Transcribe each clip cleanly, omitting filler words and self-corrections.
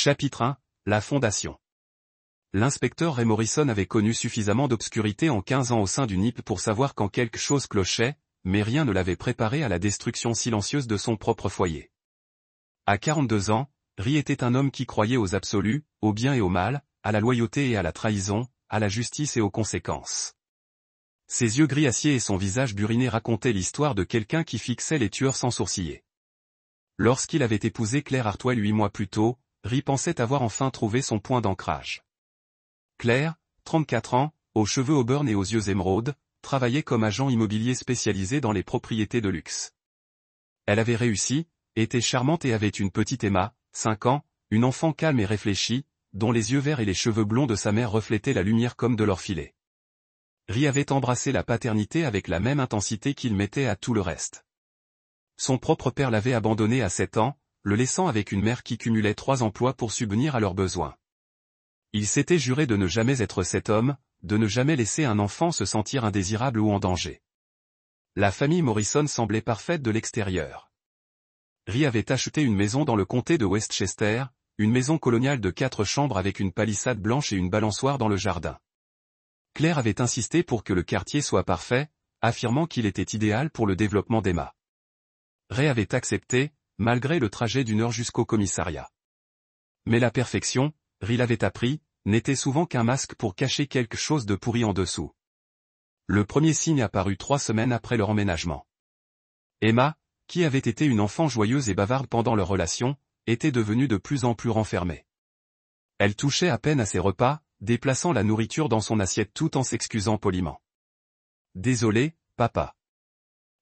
Chapitre 1. La Fondation. L'inspecteur Ray Morrison avait connu suffisamment d'obscurité en 15 ans au sein du NIP pour savoir quand quelque chose clochait, mais rien ne l'avait préparé à la destruction silencieuse de son propre foyer. À 42 ans, Ray était un homme qui croyait aux absolus, au bien et au mal, à la loyauté et à la trahison, à la justice et aux conséquences. Ses yeux gris acier et son visage buriné racontaient l'histoire de quelqu'un qui fixait les tueurs sans sourciller. Lorsqu'il avait épousé Claire Hartwell 8 mois plus tôt, Ray pensait avoir enfin trouvé son point d'ancrage. Claire, 34 ans, aux cheveux auburn et aux yeux émeraude, travaillait comme agent immobilier spécialisé dans les propriétés de luxe. Elle avait réussi, était charmante et avait une petite Emma, 5 ans, une enfant calme et réfléchie, dont les yeux verts et les cheveux blonds de sa mère reflétaient la lumière comme de l'or filé. Ray avait embrassé la paternité avec la même intensité qu'il mettait à tout le reste. Son propre père l'avait abandonné à 7 ans, le laissant avec une mère qui cumulait 3 emplois pour subvenir à leurs besoins. Il s'était juré de ne jamais être cet homme, de ne jamais laisser un enfant se sentir indésirable ou en danger. La famille Morrison semblait parfaite de l'extérieur. Ray avait acheté une maison dans le comté de Westchester, une maison coloniale de 4 chambres avec une palissade blanche et une balançoire dans le jardin. Claire avait insisté pour que le quartier soit parfait, affirmant qu'il était idéal pour le développement d'Emma. Ray avait accepté, malgré le trajet d'1 heure jusqu'au commissariat. Mais la perfection, Ray l'avait appris, n'était souvent qu'un masque pour cacher quelque chose de pourri en dessous. Le premier signe apparut 3 semaines après leur emménagement. Emma, qui avait été une enfant joyeuse et bavarde pendant leur relation, était devenue de plus en plus renfermée. Elle touchait à peine à ses repas, déplaçant la nourriture dans son assiette tout en s'excusant poliment. « Désolé, papa.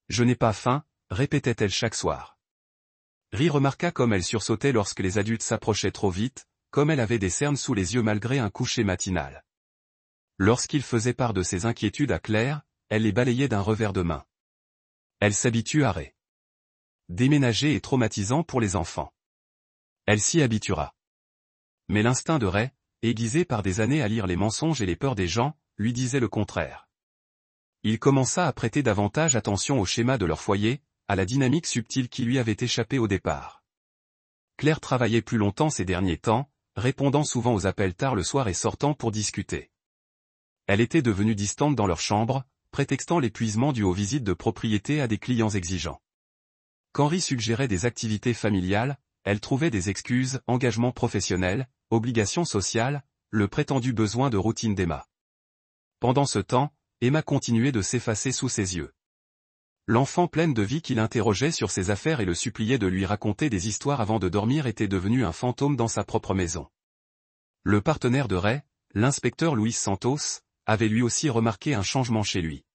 Je n'ai pas faim », répétait-elle chaque soir. Ray remarqua comme elle sursautait lorsque les adultes s'approchaient trop vite, comme elle avait des cernes sous les yeux malgré un coucher matinal. Lorsqu'il faisait part de ses inquiétudes à Claire, elle les balayait d'un revers de main. Elle s'habitue à Ray. Déménager est traumatisant pour les enfants. Elle s'y habituera. Mais l'instinct de Ray, aiguisé par des années à lire les mensonges et les peurs des gens, lui disait le contraire. Il commença à prêter davantage attention au schéma de leur foyer, à la dynamique subtile qui lui avait échappé au départ. Claire travaillait plus longtemps ces derniers temps, répondant souvent aux appels tard le soir et sortant pour discuter. Elle était devenue distante dans leur chambre, prétextant l'épuisement dû aux visites de propriété à des clients exigeants. Quand Ray suggérait des activités familiales, elle trouvait des excuses, engagements professionnels, obligations sociales, le prétendu besoin de routine d'Emma. Pendant ce temps, Emma continuait de s'effacer sous ses yeux. L'enfant pleine de vie qui l'interrogeait sur ses affaires et le suppliait de lui raconter des histoires avant de dormir était devenu un fantôme dans sa propre maison. Le partenaire de Ray, l'inspecteur Luis Santos, avait lui aussi remarqué un changement chez lui.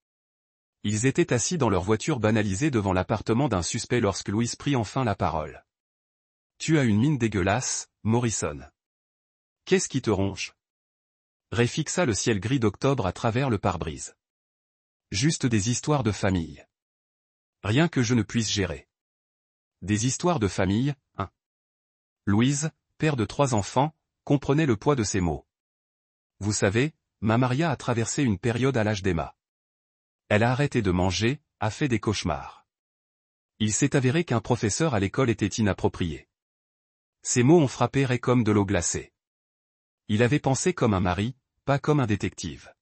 Ils étaient assis dans leur voiture banalisée devant l'appartement d'un suspect lorsque Luis prit enfin la parole. « Tu as une mine dégueulasse, Morrison. Qu'est-ce qui te ronge ?» Ray fixa le ciel gris d'octobre à travers le pare-brise. « Juste des histoires de famille. Rien que je ne puisse gérer. » Des histoires de famille, hein. Louise, père de 3 enfants, comprenait le poids de ces mots. Vous savez, ma Maria a traversé une période à l'âge d'Emma. Elle a arrêté de manger, a fait des cauchemars. Il s'est avéré qu'un professeur à l'école était inapproprié. Ces mots ont frappé Ray comme de l'eau glacée. Il avait pensé comme un mari, pas comme un détective.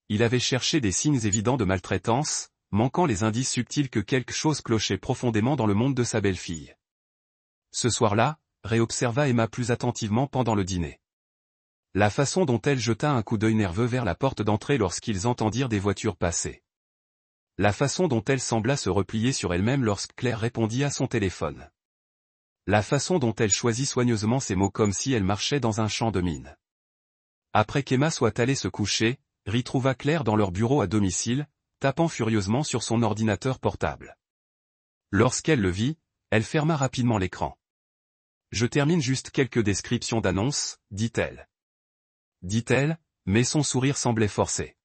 Il avait cherché des signes évidents de maltraitance, manquant les indices subtils que quelque chose clochait profondément dans le monde de sa belle-fille. Ce soir-là, Ray observa Emma plus attentivement pendant le dîner. La façon dont elle jeta un coup d'œil nerveux vers la porte d'entrée lorsqu'ils entendirent des voitures passer. La façon dont elle sembla se replier sur elle-même lorsque Claire répondit à son téléphone. La façon dont elle choisit soigneusement ses mots comme si elle marchait dans un champ de mine. Après qu'Emma soit allée se coucher, Ray trouva Claire dans leur bureau à domicile, tapant furieusement sur son ordinateur portable. Lorsqu'elle le vit, elle ferma rapidement l'écran. « Je termine juste quelques descriptions d'annonces, dit-elle. » Dit-elle, mais son sourire semblait forcé.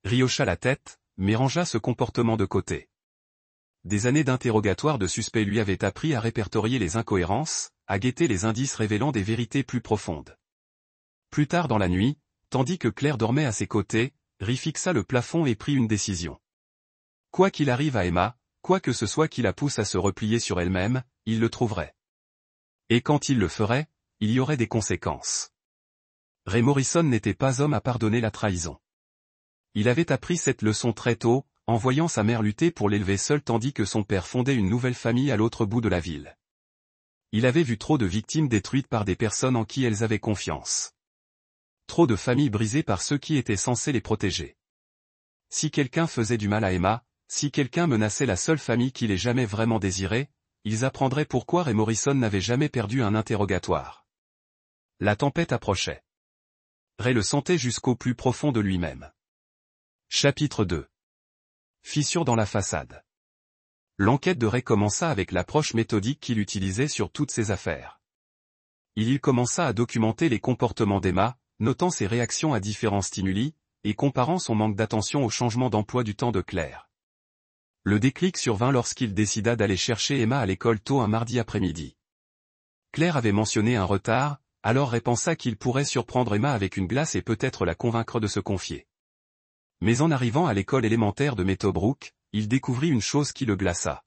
Ray hocha la tête, mais rangea ce comportement de côté. Des années d'interrogatoire de suspects lui avaient appris à répertorier les incohérences, à guetter les indices révélant des vérités plus profondes. Plus tard dans la nuit, tandis que Claire dormait à ses côtés, Ray fixa le plafond et prit une décision. Quoi qu'il arrive à Emma, quoi que ce soit qui la pousse à se replier sur elle-même, il le trouverait. Et quand il le ferait, il y aurait des conséquences. Ray Morrison n'était pas homme à pardonner la trahison. Il avait appris cette leçon très tôt, en voyant sa mère lutter pour l'élever seule tandis que son père fondait une nouvelle famille à l'autre bout de la ville. Il avait vu trop de victimes détruites par des personnes en qui elles avaient confiance. Trop de familles brisées par ceux qui étaient censés les protéger. Si quelqu'un faisait du mal à Emma, si quelqu'un menaçait la seule famille qu'il ait jamais vraiment désirée, ils apprendraient pourquoi Ray Morrison n'avait jamais perdu un interrogatoire. La tempête approchait. Ray le sentait jusqu'au plus profond de lui-même. Chapitre 2. Fissure dans la façade. L'enquête de Ray commença avec l'approche méthodique qu'il utilisait sur toutes ses affaires. Il commença à documenter les comportements d'Emma, notant ses réactions à différents stimuli, et comparant son manque d'attention au changement d'emploi du temps de Claire. Le déclic survint lorsqu'il décida d'aller chercher Emma à l'école tôt un mardi après-midi. Claire avait mentionné un retard, alors Ray pensa qu'il pourrait surprendre Emma avec une glace et peut-être la convaincre de se confier. Mais en arrivant à l'école élémentaire de Meadowbrook, il découvrit une chose qui le glaça.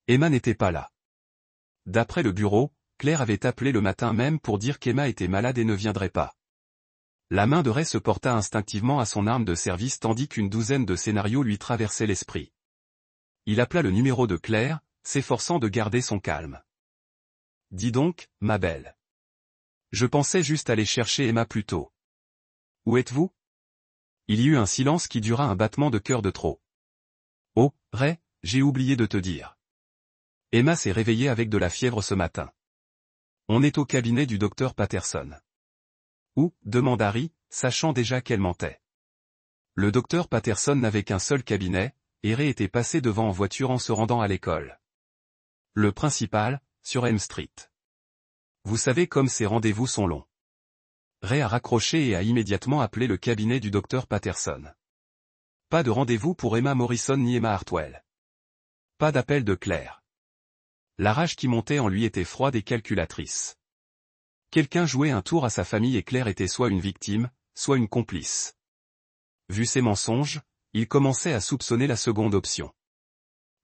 Emma n'était pas là. D'après le bureau, Claire avait appelé le matin même pour dire qu'Emma était malade et ne viendrait pas. La main de Ray se porta instinctivement à son arme de service tandis qu'une douzaine de scénarios lui traversaient l'esprit. Il appela le numéro de Claire, s'efforçant de garder son calme. « Dis donc, ma belle. Je pensais juste aller chercher Emma plus tôt. Où êtes-vous » Il y eut un silence qui dura un battement de cœur de trop. « Oh, Ray, j'ai oublié de te dire. Emma s'est réveillée avec de la fièvre ce matin. On est au cabinet du docteur Patterson. » « Où » demanda Ray, sachant déjà qu'elle mentait. Le docteur Patterson n'avait qu'un seul cabinet, et Ray était passé devant en voiture en se rendant à l'école. Le principal, sur Elm Street. Vous savez comme ces rendez-vous sont longs. Ray a raccroché et a immédiatement appelé le cabinet du docteur Patterson. Pas de rendez-vous pour Emma Morrison ni Emma Hartwell. Pas d'appel de Claire. La rage qui montait en lui était froide et calculatrice. Quelqu'un jouait un tour à sa famille et Claire était soit une victime, soit une complice. Vu ses mensonges, il commençait à soupçonner la seconde option.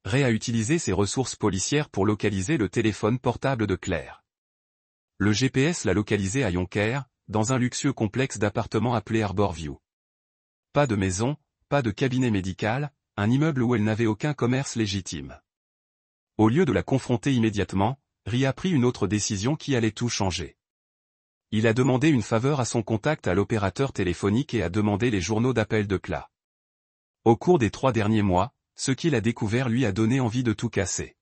Ray a utilisé ses ressources policières pour localiser le téléphone portable de Claire. Le GPS l'a localisé à Yonkers, dans un luxueux complexe d'appartements appelé Harborview. Pas de maison, pas de cabinet médical, un immeuble où elle n'avait aucun commerce légitime. Au lieu de la confronter immédiatement, Ray a pris une autre décision qui allait tout changer. Il a demandé une faveur à son contact à l'opérateur téléphonique et a demandé les journaux d'appel de Claire. Au cours des 3 derniers mois, ce qu'il a découvert lui a donné envie de tout casser.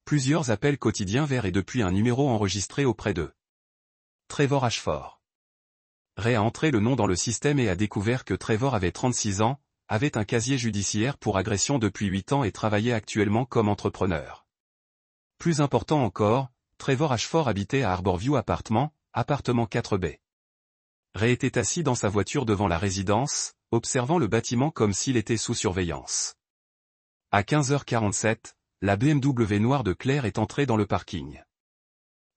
Plusieurs appels quotidiens vers et depuis un numéro enregistré auprès d'eux. Trevor Ashford. Ray a entré le nom dans le système et a découvert que Trevor avait 36 ans, avait un casier judiciaire pour agression depuis 8 ans et travaillait actuellement comme entrepreneur. Plus important encore, Trevor Ashford habitait à Harborview appartement 4B. Ray était assis dans sa voiture devant la résidence, observant le bâtiment comme s'il était sous surveillance. À 15h47, la BMW noire de Claire est entrée dans le parking.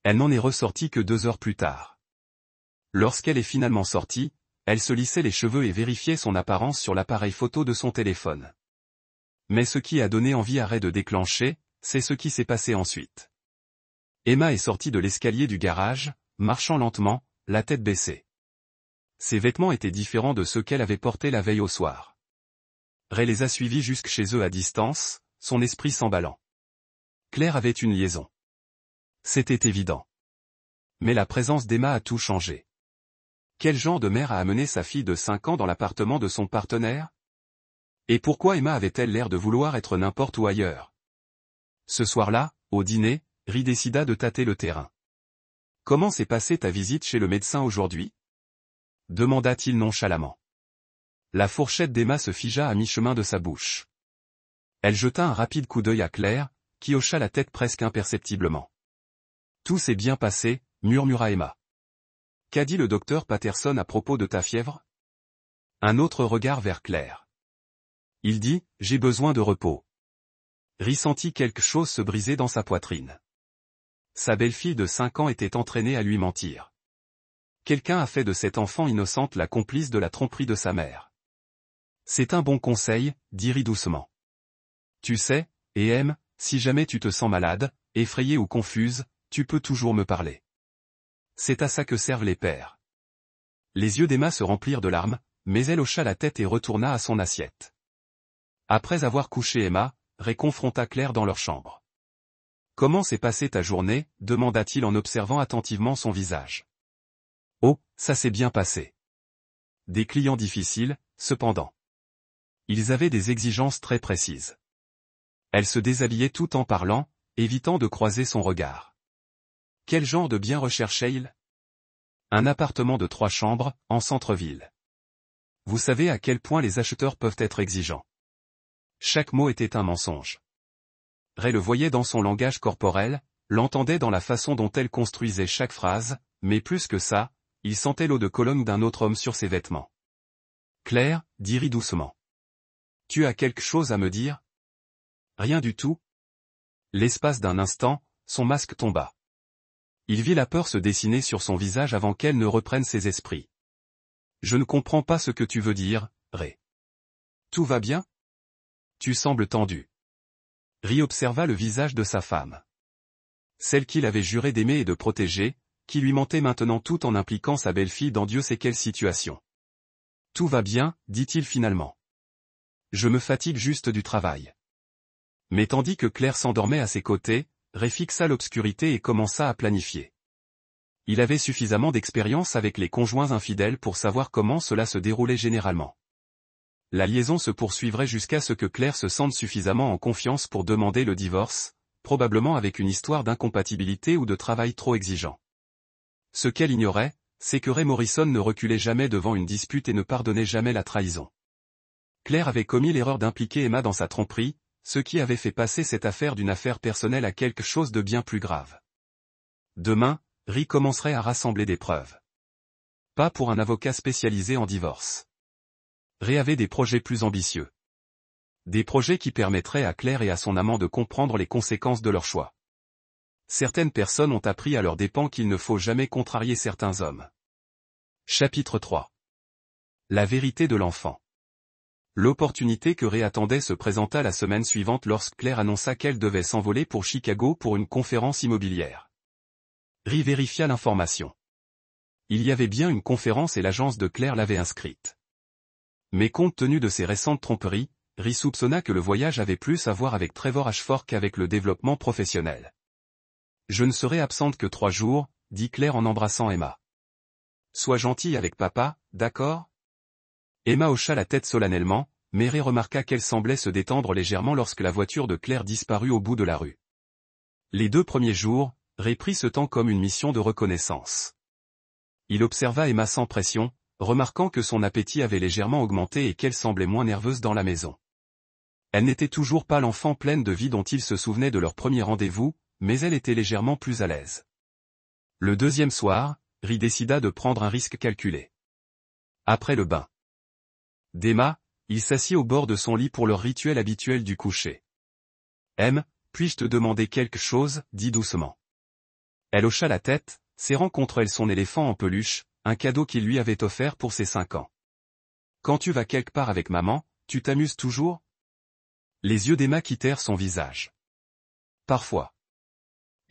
Elle n'en est ressortie que 2 heures plus tard. Lorsqu'elle est finalement sortie, elle se lissait les cheveux et vérifiait son apparence sur l'appareil photo de son téléphone. Mais ce qui a donné envie à Ray de déclencher, c'est ce qui s'est passé ensuite. Emma est sortie de l'escalier du garage, marchant lentement, la tête baissée. Ses vêtements étaient différents de ceux qu'elle avait portés la veille au soir. Ray les a suivis jusque chez eux à distance, son esprit s'emballant. Claire avait une liaison. C'était évident. Mais la présence d'Emma a tout changé. Quel genre de mère a amené sa fille de 5 ans dans l'appartement de son partenaire? Et pourquoi Emma avait-elle l'air de vouloir être n'importe où ailleurs? Ce soir-là, au dîner, Ray décida de tâter le terrain. Comment s'est passée ta visite chez le médecin aujourd'hui? Demanda-t-il nonchalamment. La fourchette d'Emma se figea à mi-chemin de sa bouche. Elle jeta un rapide coup d'œil à Claire, qui hocha la tête presque imperceptiblement. Tout s'est bien passé, murmura Emma. Qu'a dit le docteur Patterson à propos de ta fièvre? Un autre regard vers Claire. Il dit, j'ai besoin de repos. Ray sentit quelque chose se briser dans sa poitrine. Sa belle-fille de 5 ans était entraînée à lui mentir. Quelqu'un a fait de cette enfant innocente la complice de la tromperie de sa mère. C'est un bon conseil, dit Ray doucement. Tu sais, et si jamais tu te sens malade, effrayée ou confuse, tu peux toujours me parler. C'est à ça que servent les pères. Les yeux d'Emma se remplirent de larmes, mais elle hocha la tête et retourna à son assiette. Après avoir couché Emma, Ray confronta Claire dans leur chambre. « Comment s'est passée ta journée » demanda-t-il en observant attentivement son visage. « Oh, ça s'est bien passé. Des clients difficiles, cependant. Ils avaient des exigences très précises. » Elle se déshabillait tout en parlant, évitant de croiser son regard. Quel genre de bien recherchait-il? Un appartement de 3 chambres, en centre-ville. Vous savez à quel point les acheteurs peuvent être exigeants. Chaque mot était un mensonge. Ray le voyait dans son langage corporel, l'entendait dans la façon dont elle construisait chaque phrase, mais plus que ça, il sentait l'eau de Cologne d'un autre homme sur ses vêtements. « Claire, dit Ray doucement. Tu as quelque chose à me dire? » Rien du tout. L'espace d'un instant, son masque tomba. Il vit la peur se dessiner sur son visage avant qu'elle ne reprenne ses esprits. « Je ne comprends pas ce que tu veux dire, Ray. Tout va bien? Tu sembles tendu. » Ray observa le visage de sa femme. Celle qu'il avait juré d'aimer et de protéger, qui lui mentait maintenant tout en impliquant sa belle-fille dans Dieu sait quelle situation. « Tout va bien, dit-il finalement. Je me fatigue juste du travail. » Mais tandis que Claire s'endormait à ses côtés, Ray fixa l'obscurité et commença à planifier. Il avait suffisamment d'expérience avec les conjoints infidèles pour savoir comment cela se déroulait généralement. La liaison se poursuivrait jusqu'à ce que Claire se sente suffisamment en confiance pour demander le divorce, probablement avec une histoire d'incompatibilité ou de travail trop exigeant. Ce qu'elle ignorait, c'est que Ray Morrison ne reculait jamais devant une dispute et ne pardonnait jamais la trahison. Claire avait commis l'erreur d'impliquer Emma dans sa tromperie, ce qui avait fait passer cette affaire d'une affaire personnelle à quelque chose de bien plus grave. Demain, Ray commencerait à rassembler des preuves. Pas pour un avocat spécialisé en divorce. Ray avait des projets plus ambitieux. Des projets qui permettraient à Claire et à son amant de comprendre les conséquences de leur choix. Certaines personnes ont appris à leurs dépens qu'il ne faut jamais contrarier certains hommes. Chapitre 3. La vérité de l'enfant. L'opportunité que Ray attendait se présenta la semaine suivante lorsque Claire annonça qu'elle devait s'envoler pour Chicago pour une conférence immobilière. Ray vérifia l'information. Il y avait bien une conférence et l'agence de Claire l'avait inscrite. Mais compte tenu de ses récentes tromperies, Ray soupçonna que le voyage avait plus à voir avec Trevor Ashford qu'avec le développement professionnel. « Je ne serai absente que 3 jours, dit Claire en embrassant Emma. Sois gentille avec papa, d'accord ? Emma hocha la tête solennellement, mais Ray remarqua qu'elle semblait se détendre légèrement lorsque la voiture de Claire disparut au bout de la rue. Les 2 premiers jours, Ray prit ce temps comme une mission de reconnaissance. Il observa Emma sans pression, remarquant que son appétit avait légèrement augmenté et qu'elle semblait moins nerveuse dans la maison. Elle n'était toujours pas l'enfant pleine de vie dont il se souvenait de leur premier rendez-vous, mais elle était légèrement plus à l'aise. Le 2e soir, Ray décida de prendre un risque calculé. Après le bain d'Emma, il s'assit au bord de son lit pour leur rituel habituel du coucher. « Em, puis-je te demander quelque chose » dit doucement. Elle hocha la tête, serrant contre elle son éléphant en peluche, un cadeau qu'il lui avait offert pour ses 5 ans. « Quand tu vas quelque part avec maman, tu t'amuses toujours ?» Les yeux d'Emma quittèrent son visage. « Parfois. »«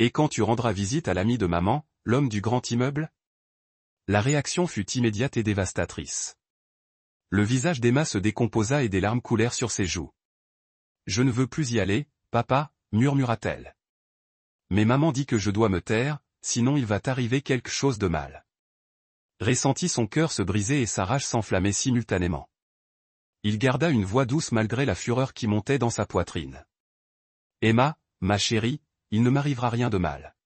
Et quand tu rendras visite à l'ami de maman, l'homme du grand immeuble ?» La réaction fut immédiate et dévastatrice. Le visage d'Emma se décomposa et des larmes coulèrent sur ses joues. « Je ne veux plus y aller, papa, murmura-t-elle. Mais maman dit que je dois me taire, sinon il va t'arriver quelque chose de mal. » Ray sentit son cœur se briser et sa rage s'enflammer simultanément. Il garda une voix douce malgré la fureur qui montait dans sa poitrine. « Emma, ma chérie, il ne m'arrivera rien de mal.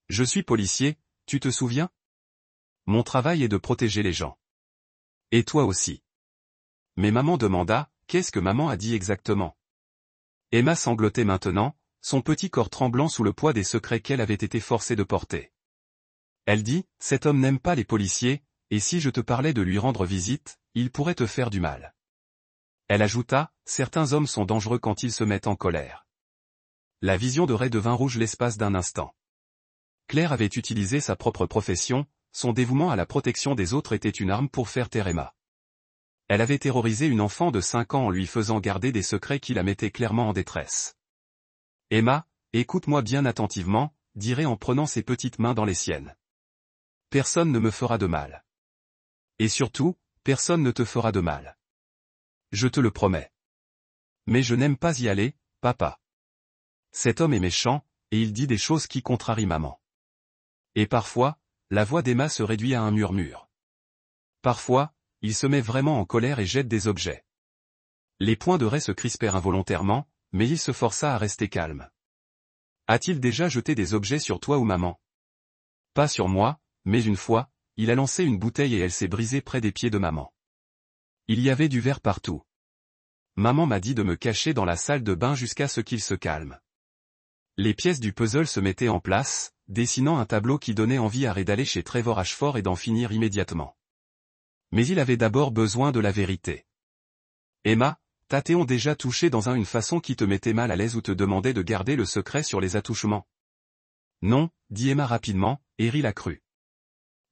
Je suis policier, tu te souviens? Mon travail est de protéger les gens. Et toi aussi. » Mais maman demanda, « Qu'est-ce que maman a dit exactement ?» Emma sanglotait maintenant, son petit corps tremblant sous le poids des secrets qu'elle avait été forcée de porter. Elle dit, « Cet homme n'aime pas les policiers, et si je te parlais de lui rendre visite, il pourrait te faire du mal. » Elle ajouta, « Certains hommes sont dangereux quand ils se mettent en colère. » La vision de Ray devint rouge l'espace d'un instant. Claire avait utilisé sa propre profession, son dévouement à la protection des autres était une arme pour faire taire Emma. Elle avait terrorisé une enfant de 5 ans en lui faisant garder des secrets qui la mettaient clairement en détresse. « Emma, écoute-moi bien attentivement, » dit Ray en prenant ses petites mains dans les siennes. Personne ne me fera de mal. Et surtout, personne ne te fera de mal. Je te le promets. Mais je n'aime pas y aller, papa. Cet homme est méchant, et il dit des choses qui contrarient maman. Et parfois, la voix d'Emma se réduit à un murmure. Parfois, il se met vraiment en colère et jette des objets. Les poings de Ray se crispèrent involontairement, mais il se força à rester calme. A-t-il déjà jeté des objets sur toi ou maman? Pas sur moi, mais une fois, il a lancé une bouteille et elle s'est brisée près des pieds de maman. Il y avait du verre partout. Maman m'a dit de me cacher dans la salle de bain jusqu'à ce qu'il se calme. Les pièces du puzzle se mettaient en place, dessinant un tableau qui donnait envie à Ray d'aller chez Trevor Ashford et d'en finir immédiatement. Mais il avait d'abord besoin de la vérité. Emma, t'as-t-on déjà touché dans une façon qui te mettait mal à l'aise ou te demandait de garder le secret sur les attouchements? Non, dit Emma rapidement, et Ray l'a cru.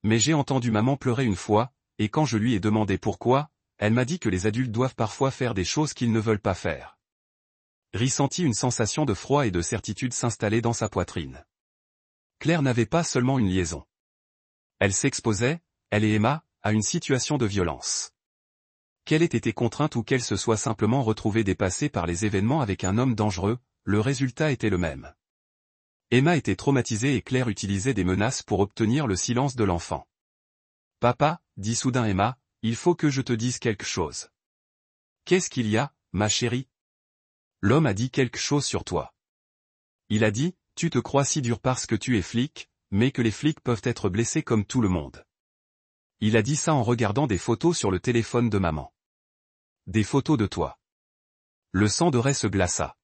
Mais j'ai entendu maman pleurer une fois, et quand je lui ai demandé pourquoi, elle m'a dit que les adultes doivent parfois faire des choses qu'ils ne veulent pas faire. Ray sentit une sensation de froid et de certitude s'installer dans sa poitrine. Claire n'avait pas seulement une liaison. Elle s'exposait, elle et Emma, à une situation de violence. Qu'elle ait été contrainte ou qu'elle se soit simplement retrouvée dépassée par les événements avec un homme dangereux, le résultat était le même. Emma était traumatisée et Claire utilisait des menaces pour obtenir le silence de l'enfant. « Papa, dit soudain Emma, il faut que je te dise quelque chose. »« Qu'est-ce qu'il y a, ma chérie ?»« L'homme a dit quelque chose sur toi. Il a dit, tu te crois si dur parce que tu es flic, mais que les flics peuvent être blessés comme tout le monde. Il a dit ça en regardant des photos sur le téléphone de maman. Des photos de toi. » Le sang de Ray se glaça.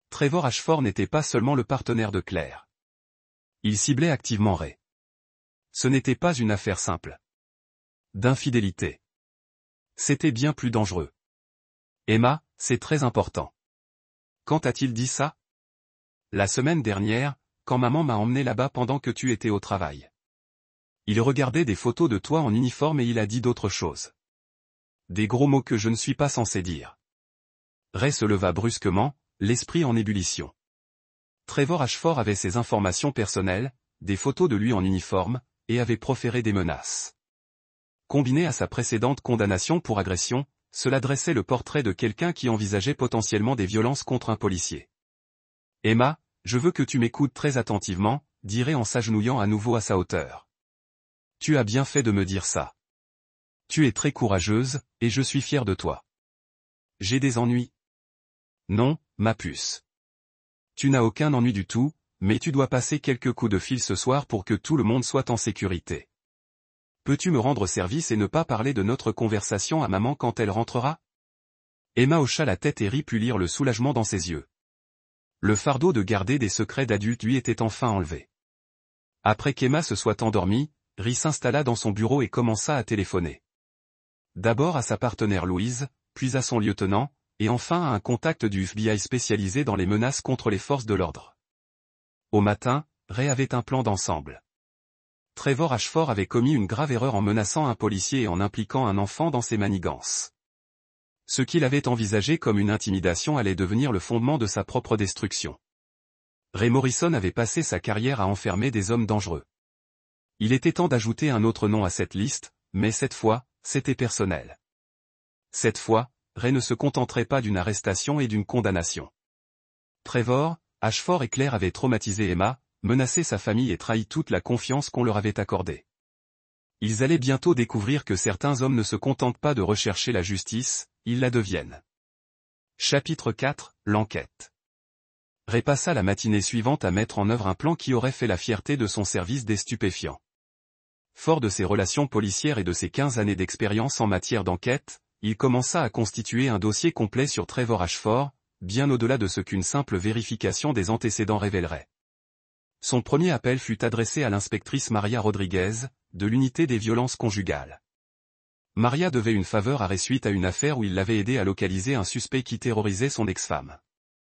Trevor Ashford n'était pas seulement le partenaire de Claire. Il ciblait activement Ray. Ce n'était pas une affaire simple. D'infidélité. C'était bien plus dangereux. Emma, c'est très important. Quand a-t-il dit ça? La semaine dernière, quand maman m'a emmené là-bas pendant que tu étais au travail. Il regardait des photos de toi en uniforme et il a dit d'autres choses. Des gros mots que je ne suis pas censé dire. Ray se leva brusquement, l'esprit en ébullition. Trevor Ashford avait ses informations personnelles, des photos de lui en uniforme, et avait proféré des menaces. Combiné à sa précédente condamnation pour agression, cela dressait le portrait de quelqu'un qui envisageait potentiellement des violences contre un policier. « Emma, je veux que tu m'écoutes très attentivement, » dit Ray en s'agenouillant à nouveau à sa hauteur. « Tu as bien fait de me dire ça. Tu es très courageuse, et je suis fier de toi. J'ai des ennuis. Non, ma puce. Tu n'as aucun ennui du tout, mais tu dois passer quelques coups de fil ce soir pour que tout le monde soit en sécurité. Peux-tu me rendre service et ne pas parler de notre conversation à maman quand elle rentrera? » Emma hocha la tête et Ray put lire le soulagement dans ses yeux. Le fardeau de garder des secrets d'adulte lui était enfin enlevé. Après qu'Emma se soit endormie, Ray s'installa dans son bureau et commença à téléphoner. D'abord à sa partenaire Louise, puis à son lieutenant, et enfin à un contact du FBI spécialisé dans les menaces contre les forces de l'ordre. Au matin, Ray avait un plan d'ensemble. Trevor Ashford avait commis une grave erreur en menaçant un policier et en impliquant un enfant dans ses manigances. Ce qu'il avait envisagé comme une intimidation allait devenir le fondement de sa propre destruction. Ray Morrison avait passé sa carrière à enfermer des hommes dangereux. Il était temps d'ajouter un autre nom à cette liste, mais cette fois, c'était personnel. Cette fois, Ray ne se contenterait pas d'une arrestation et d'une condamnation. Trevor, Ashford et Claire avaient traumatisé Emma, menacé sa famille et trahi toute la confiance qu'on leur avait accordée. Ils allaient bientôt découvrir que certains hommes ne se contentent pas de rechercher la justice, ils la deviennent. Chapitre 4, l'enquête. Ray passa la matinée suivante à mettre en œuvre un plan qui aurait fait la fierté de son service des stupéfiants. Fort de ses relations policières et de ses 15 années d'expérience en matière d'enquête, il commença à constituer un dossier complet sur Trevor Ashford, bien au-delà de ce qu'une simple vérification des antécédents révélerait. Son premier appel fut adressé à l'inspectrice Maria Rodriguez, de l'unité des violences conjugales. Maria devait une faveur à Ray suite à une affaire où il l'avait aidé à localiser un suspect qui terrorisait son ex-femme.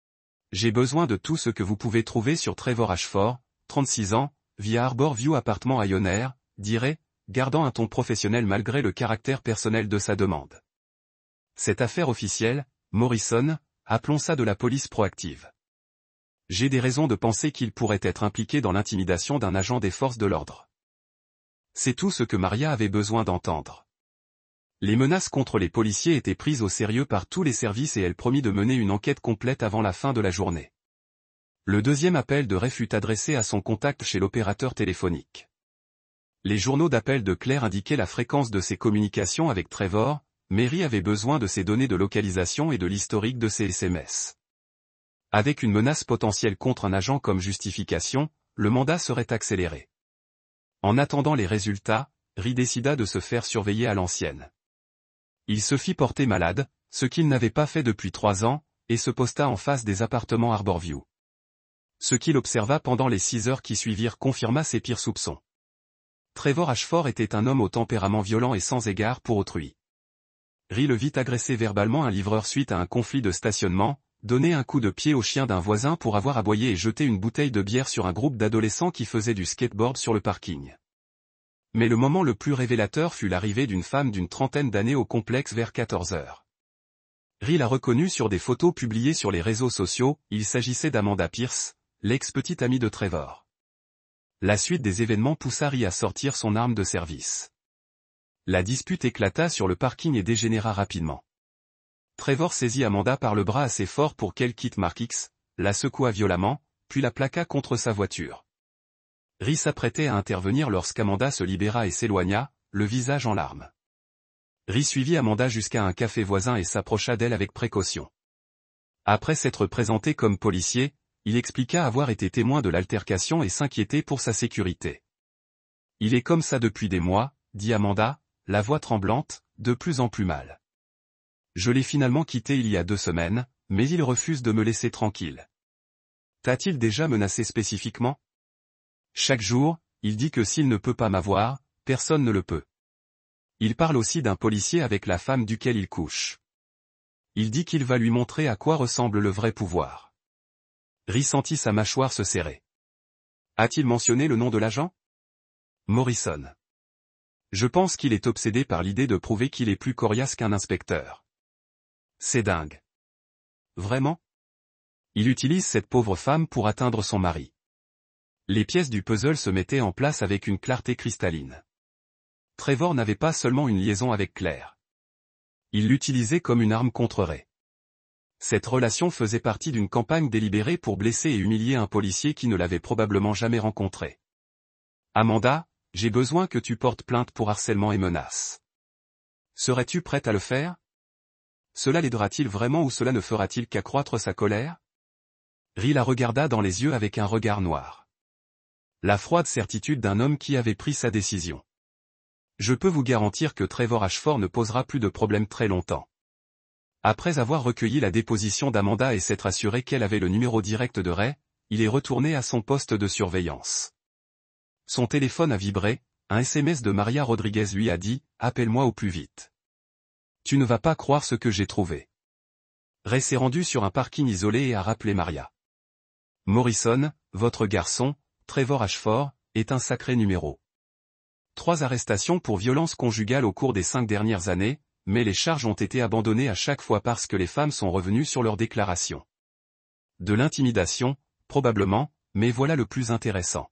« J'ai besoin de tout ce que vous pouvez trouver sur Trevor Ashford, 36 ans, via Harbor View Appartement à Yonner, » dit Ray, gardant un ton professionnel malgré le caractère personnel de sa demande. Cette affaire officielle, Morrison, appelons ça de la police proactive. J'ai des raisons de penser qu'il pourrait être impliqué dans l'intimidation d'un agent des forces de l'ordre. C'est tout ce que Maria avait besoin d'entendre. Les menaces contre les policiers étaient prises au sérieux par tous les services et elle promit de mener une enquête complète avant la fin de la journée. Le deuxième appel de Ray fut adressé à son contact chez l'opérateur téléphonique. Les journaux d'appel de Claire indiquaient la fréquence de ses communications avec Trevor, mais Ray avait besoin de ses données de localisation et de l'historique de ses SMS. Avec une menace potentielle contre un agent comme justification, le mandat serait accéléré. En attendant les résultats, Ray décida de se faire surveiller à l'ancienne. Il se fit porter malade, ce qu'il n'avait pas fait depuis 3 ans, et se posta en face des appartements Arborview. Ce qu'il observa pendant les 6 heures qui suivirent confirma ses pires soupçons. Trevor Ashford était un homme au tempérament violent et sans égard pour autrui. Ray le vit agresser verbalement un livreur suite à un conflit de stationnement, donner un coup de pied au chien d'un voisin pour avoir aboyé et jeter une bouteille de bière sur un groupe d'adolescents qui faisaient du skateboard sur le parking. Mais le moment le plus révélateur fut l'arrivée d'une femme d'une trentaine d'années au complexe vers 14 heures. Ray l'a reconnue sur des photos publiées sur les réseaux sociaux, il s'agissait d'Amanda Pierce, l'ex-petite amie de Trevor. La suite des événements poussa Ray à sortir son arme de service. La dispute éclata sur le parking et dégénéra rapidement. Trevor saisit Amanda par le bras assez fort pour qu'elle quitte Mark X, la secoua violemment, puis la plaqua contre sa voiture. Ray s'apprêtait à intervenir lorsqu'Amanda se libéra et s'éloigna, le visage en larmes. Ray suivit Amanda jusqu'à un café voisin et s'approcha d'elle avec précaution. Après s'être présenté comme policier, il expliqua avoir été témoin de l'altercation et s'inquiéter pour sa sécurité. « Il est comme ça depuis des mois », dit Amanda, la voix tremblante, de plus en plus mal. « Je l'ai finalement quitté il y a 2 semaines, mais il refuse de me laisser tranquille. » T'a-t-il déjà menacé spécifiquement ? Chaque jour, il dit que s'il ne peut pas m'avoir, personne ne le peut. Il parle aussi d'un policier avec la femme duquel il couche. Il dit qu'il va lui montrer à quoi ressemble le vrai pouvoir. Ray sentit sa mâchoire se serrer. A-t-il mentionné le nom de l'agent ? Morrison. Je pense qu'il est obsédé par l'idée de prouver qu'il est plus coriace qu'un inspecteur. C'est dingue. Vraiment ? Il utilise cette pauvre femme pour atteindre son mari. Les pièces du puzzle se mettaient en place avec une clarté cristalline. Trevor n'avait pas seulement une liaison avec Claire. Il l'utilisait comme une arme contre Ray. Cette relation faisait partie d'une campagne délibérée pour blesser et humilier un policier qui ne l'avait probablement jamais rencontré. Amanda, j'ai besoin que tu portes plainte pour harcèlement et menaces. Serais-tu prête à le faire ? Cela l'aidera-t-il vraiment ou cela ne fera-t-il qu'accroître sa colère ? Ray la regarda dans les yeux avec un regard noir. La froide certitude d'un homme qui avait pris sa décision. Je peux vous garantir que Trevor Ashford ne posera plus de problème très longtemps. Après avoir recueilli la déposition d'Amanda et s'être assuré qu'elle avait le numéro direct de Ray, il est retourné à son poste de surveillance. Son téléphone a vibré, un SMS de Maria Rodriguez lui a dit « Appelle-moi au plus vite. Tu ne vas pas croire ce que j'ai trouvé. » Ray s'est rendu sur un parking isolé et a rappelé Maria. « Morrison, votre garçon, Trevor Ashford, est un sacré numéro. 3 arrestations pour violence conjugale au cours des 5 dernières années, mais les charges ont été abandonnées à chaque fois parce que les femmes sont revenues sur leurs déclarations. De l'intimidation, probablement, mais voilà le plus intéressant.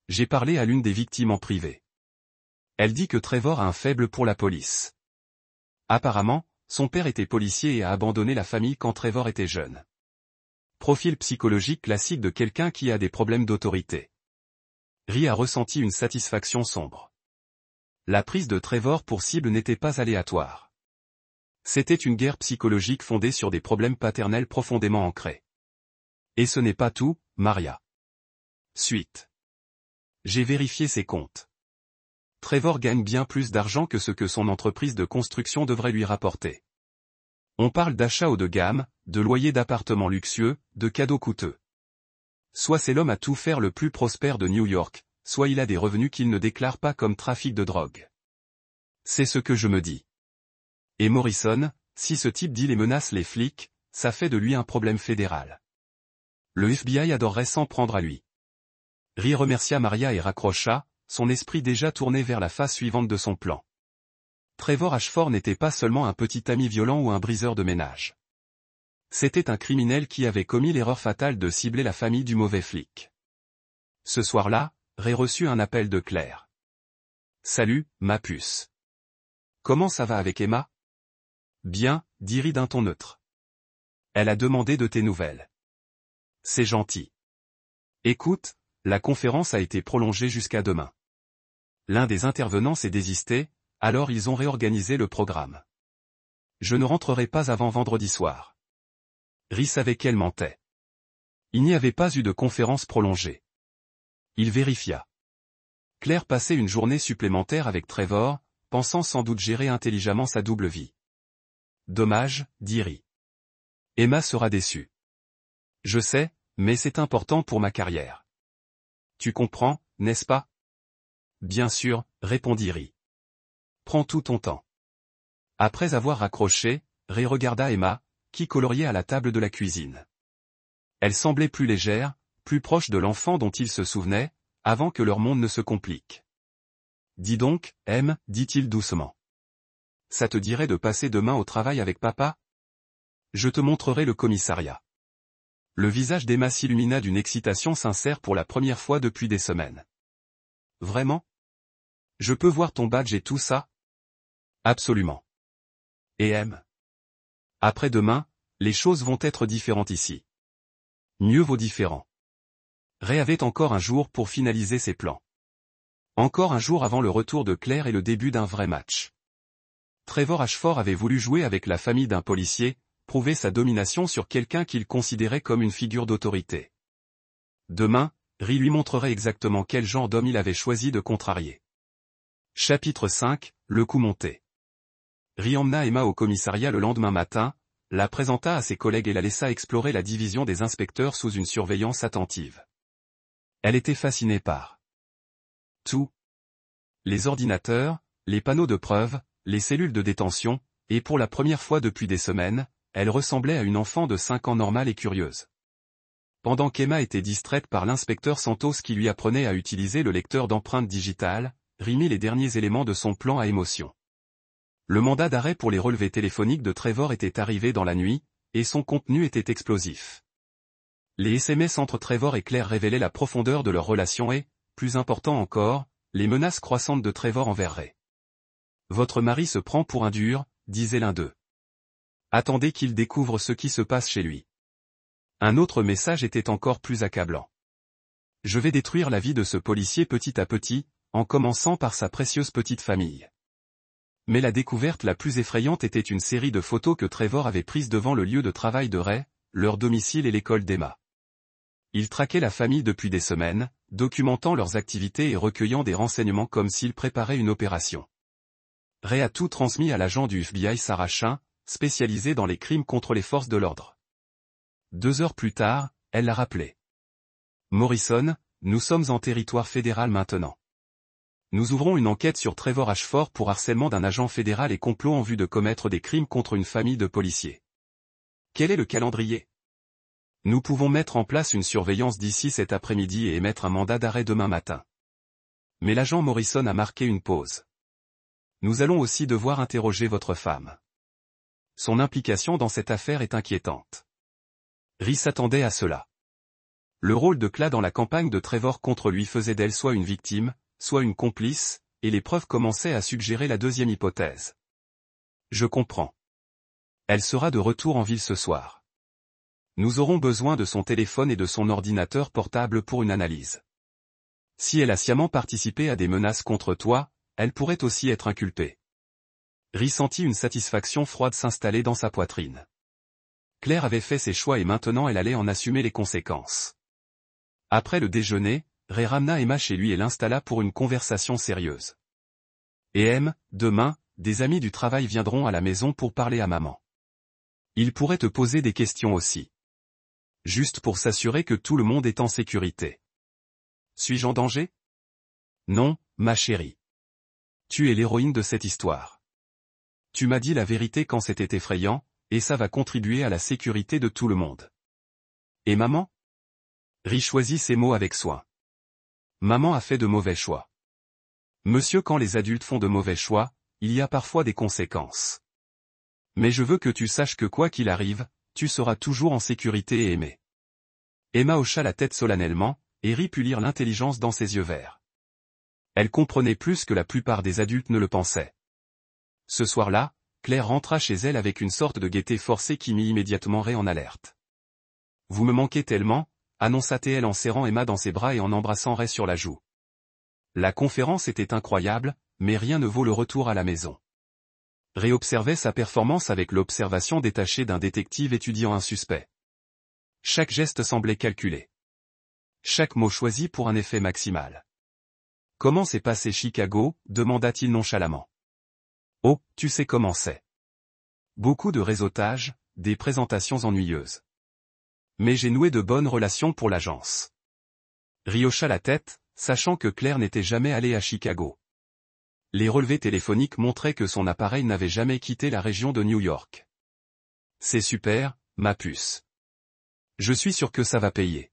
J'ai parlé à l'une des victimes en privé. Elle dit que Trevor a un faible pour la police. Apparemment, son père était policier et a abandonné la famille quand Trevor était jeune. Profil psychologique classique de quelqu'un qui a des problèmes d'autorité. Ray a ressenti une satisfaction sombre. La prise de Trevor pour cible n'était pas aléatoire. C'était une guerre psychologique fondée sur des problèmes paternels profondément ancrés. Et ce n'est pas tout, Maria. Suite. J'ai vérifié ses comptes. Trevor gagne bien plus d'argent que ce que son entreprise de construction devrait lui rapporter. On parle d'achats haut de gamme, de loyers d'appartements luxueux, de cadeaux coûteux. Soit c'est l'homme à tout faire le plus prospère de New York, soit il a des revenus qu'il ne déclare pas comme trafic de drogue. C'est ce que je me dis. Et Morrison, si ce type dit les menace les flics, ça fait de lui un problème fédéral. Le FBI adorerait s'en prendre à lui. Ray remercia Maria et raccrocha, son esprit déjà tourné vers la phase suivante de son plan. Trevor Ashford n'était pas seulement un petit ami violent ou un briseur de ménage. C'était un criminel qui avait commis l'erreur fatale de cibler la famille du mauvais flic. Ce soir-là, Ray reçut un appel de Claire. Salut, ma puce. Comment ça va avec Emma? Bien, dit Ri d'un ton neutre. Elle a demandé de tes nouvelles. C'est gentil. Écoute, la conférence a été prolongée jusqu'à demain. L'un des intervenants s'est désisté, alors ils ont réorganisé le programme. Je ne rentrerai pas avant vendredi soir. Ri savait qu'elle mentait. Il n'y avait pas eu de conférence prolongée. Il vérifia. Claire passait une journée supplémentaire avec Trevor, pensant sans doute gérer intelligemment sa double vie. Dommage, dit Ri. Emma sera déçue. Je sais, mais c'est important pour ma carrière. Tu comprends, n'est-ce pas? Bien sûr, répondit Ri. Prends tout ton temps. Après avoir raccroché, Ri regarda Emma, qui coloriait à la table de la cuisine. Elle semblait plus légère, plus proche de l'enfant dont il se souvenait, avant que leur monde ne se complique. Dis donc, Em, dit-il doucement. Ça te dirait de passer demain au travail avec papa? Je te montrerai le commissariat. Le visage d'Emma s'illumina d'une excitation sincère pour la première fois depuis des semaines. Vraiment? Je peux voir ton badge et tout ça? Absolument. Et Em? Après-demain, les choses vont être différentes ici. Mieux vaut différent. Ray avait encore un jour pour finaliser ses plans. Encore un jour avant le retour de Claire et le début d'un vrai match. Trevor Ashford avait voulu jouer avec la famille d'un policier, prouver sa domination sur quelqu'un qu'il considérait comme une figure d'autorité. Demain, Ri lui montrerait exactement quel genre d'homme il avait choisi de contrarier. Chapitre 5, le coup monté. Ri emmena Emma au commissariat le lendemain matin, la présenta à ses collègues et la laissa explorer la division des inspecteurs sous une surveillance attentive. Elle était fascinée par tout. Les ordinateurs, les panneaux de preuve, les cellules de détention, et pour la première fois depuis des semaines, elle ressemblait à une enfant de 5 ans normale et curieuse. Pendant qu'Emma était distraite par l'inspecteur Santos qui lui apprenait à utiliser le lecteur d'empreintes digitales, Ri mit les derniers éléments de son plan à émotion. Le mandat d'arrêt pour les relevés téléphoniques de Trevor était arrivé dans la nuit, et son contenu était explosif. Les SMS entre Trevor et Claire révélaient la profondeur de leur relation et, plus important encore, les menaces croissantes de Trevor envers Ray. Votre mari se prend pour un dur, disait l'un d'eux. Attendez qu'il découvre ce qui se passe chez lui. Un autre message était encore plus accablant. Je vais détruire la vie de ce policier petit à petit, en commençant par sa précieuse petite famille. Mais la découverte la plus effrayante était une série de photos que Trevor avait prises devant le lieu de travail de Ray, leur domicile et l'école d'Emma. Il traquait la famille depuis des semaines, documentant leurs activités et recueillant des renseignements comme s'il préparait une opération. Ray a tout transmis à l'agent du FBI Sarah Chin, spécialisé dans les crimes contre les forces de l'ordre. 2 heures plus tard, elle l'a rappelé. Morrison, nous sommes en territoire fédéral maintenant. Nous ouvrons une enquête sur Trevor Ashford pour harcèlement d'un agent fédéral et complot en vue de commettre des crimes contre une famille de policiers. Quel est le calendrier? Nous pouvons mettre en place une surveillance d'ici cet après-midi et émettre un mandat d'arrêt demain matin. Mais l'agent Morrison a marqué une pause. Nous allons aussi devoir interroger votre femme. Son implication dans cette affaire est inquiétante. Ri s'attendait à cela. Le rôle de Claire dans la campagne de Trevor contre lui faisait d'elle soit une victime, soit une complice, et les preuves commençaient à suggérer la deuxième hypothèse. Je comprends. Elle sera de retour en ville ce soir. Nous aurons besoin de son téléphone et de son ordinateur portable pour une analyse. Si elle a sciemment participé à des menaces contre toi, elle pourrait aussi être inculpée. Ri sentit une satisfaction froide s'installer dans sa poitrine. Claire avait fait ses choix et maintenant elle allait en assumer les conséquences. Après le déjeuner, Ray ramena Emma chez lui et l'installa pour une conversation sérieuse. Et Em, demain, des amis du travail viendront à la maison pour parler à maman. Ils pourraient te poser des questions aussi. Juste pour s'assurer que tout le monde est en sécurité. Suis-je en danger? Non, ma chérie. Tu es l'héroïne de cette histoire. Tu m'as dit la vérité quand c'était effrayant, et ça va contribuer à la sécurité de tout le monde. Et maman? Ri choisit ses mots avec soin. Maman a fait de mauvais choix. Monsieur, quand les adultes font de mauvais choix, il y a parfois des conséquences. Mais je veux que tu saches que quoi qu'il arrive, tu seras toujours en sécurité et aimé. Emma hocha la tête solennellement, et Ri put lire l'intelligence dans ses yeux verts. Elle comprenait plus que la plupart des adultes ne le pensaient. Ce soir-là, Claire rentra chez elle avec une sorte de gaieté forcée qui mit immédiatement Ray en alerte. « Vous me manquez tellement », annonça-t-elle en serrant Emma dans ses bras et en embrassant Ray sur la joue. La conférence était incroyable, mais rien ne vaut le retour à la maison. Ray observait sa performance avec l'observation détachée d'un détective étudiant un suspect. Chaque geste semblait calculé. Chaque mot choisi pour un effet maximal. « Comment s'est passé Chicago » demanda-t-il nonchalamment. « Oh, tu sais comment c'est. Beaucoup de réseautage, des présentations ennuyeuses. Mais j'ai noué de bonnes relations pour l'agence. » Ray hocha la tête, sachant que Claire n'était jamais allée à Chicago. Les relevés téléphoniques montraient que son appareil n'avait jamais quitté la région de New York. « C'est super, ma puce. Je suis sûr que ça va payer. »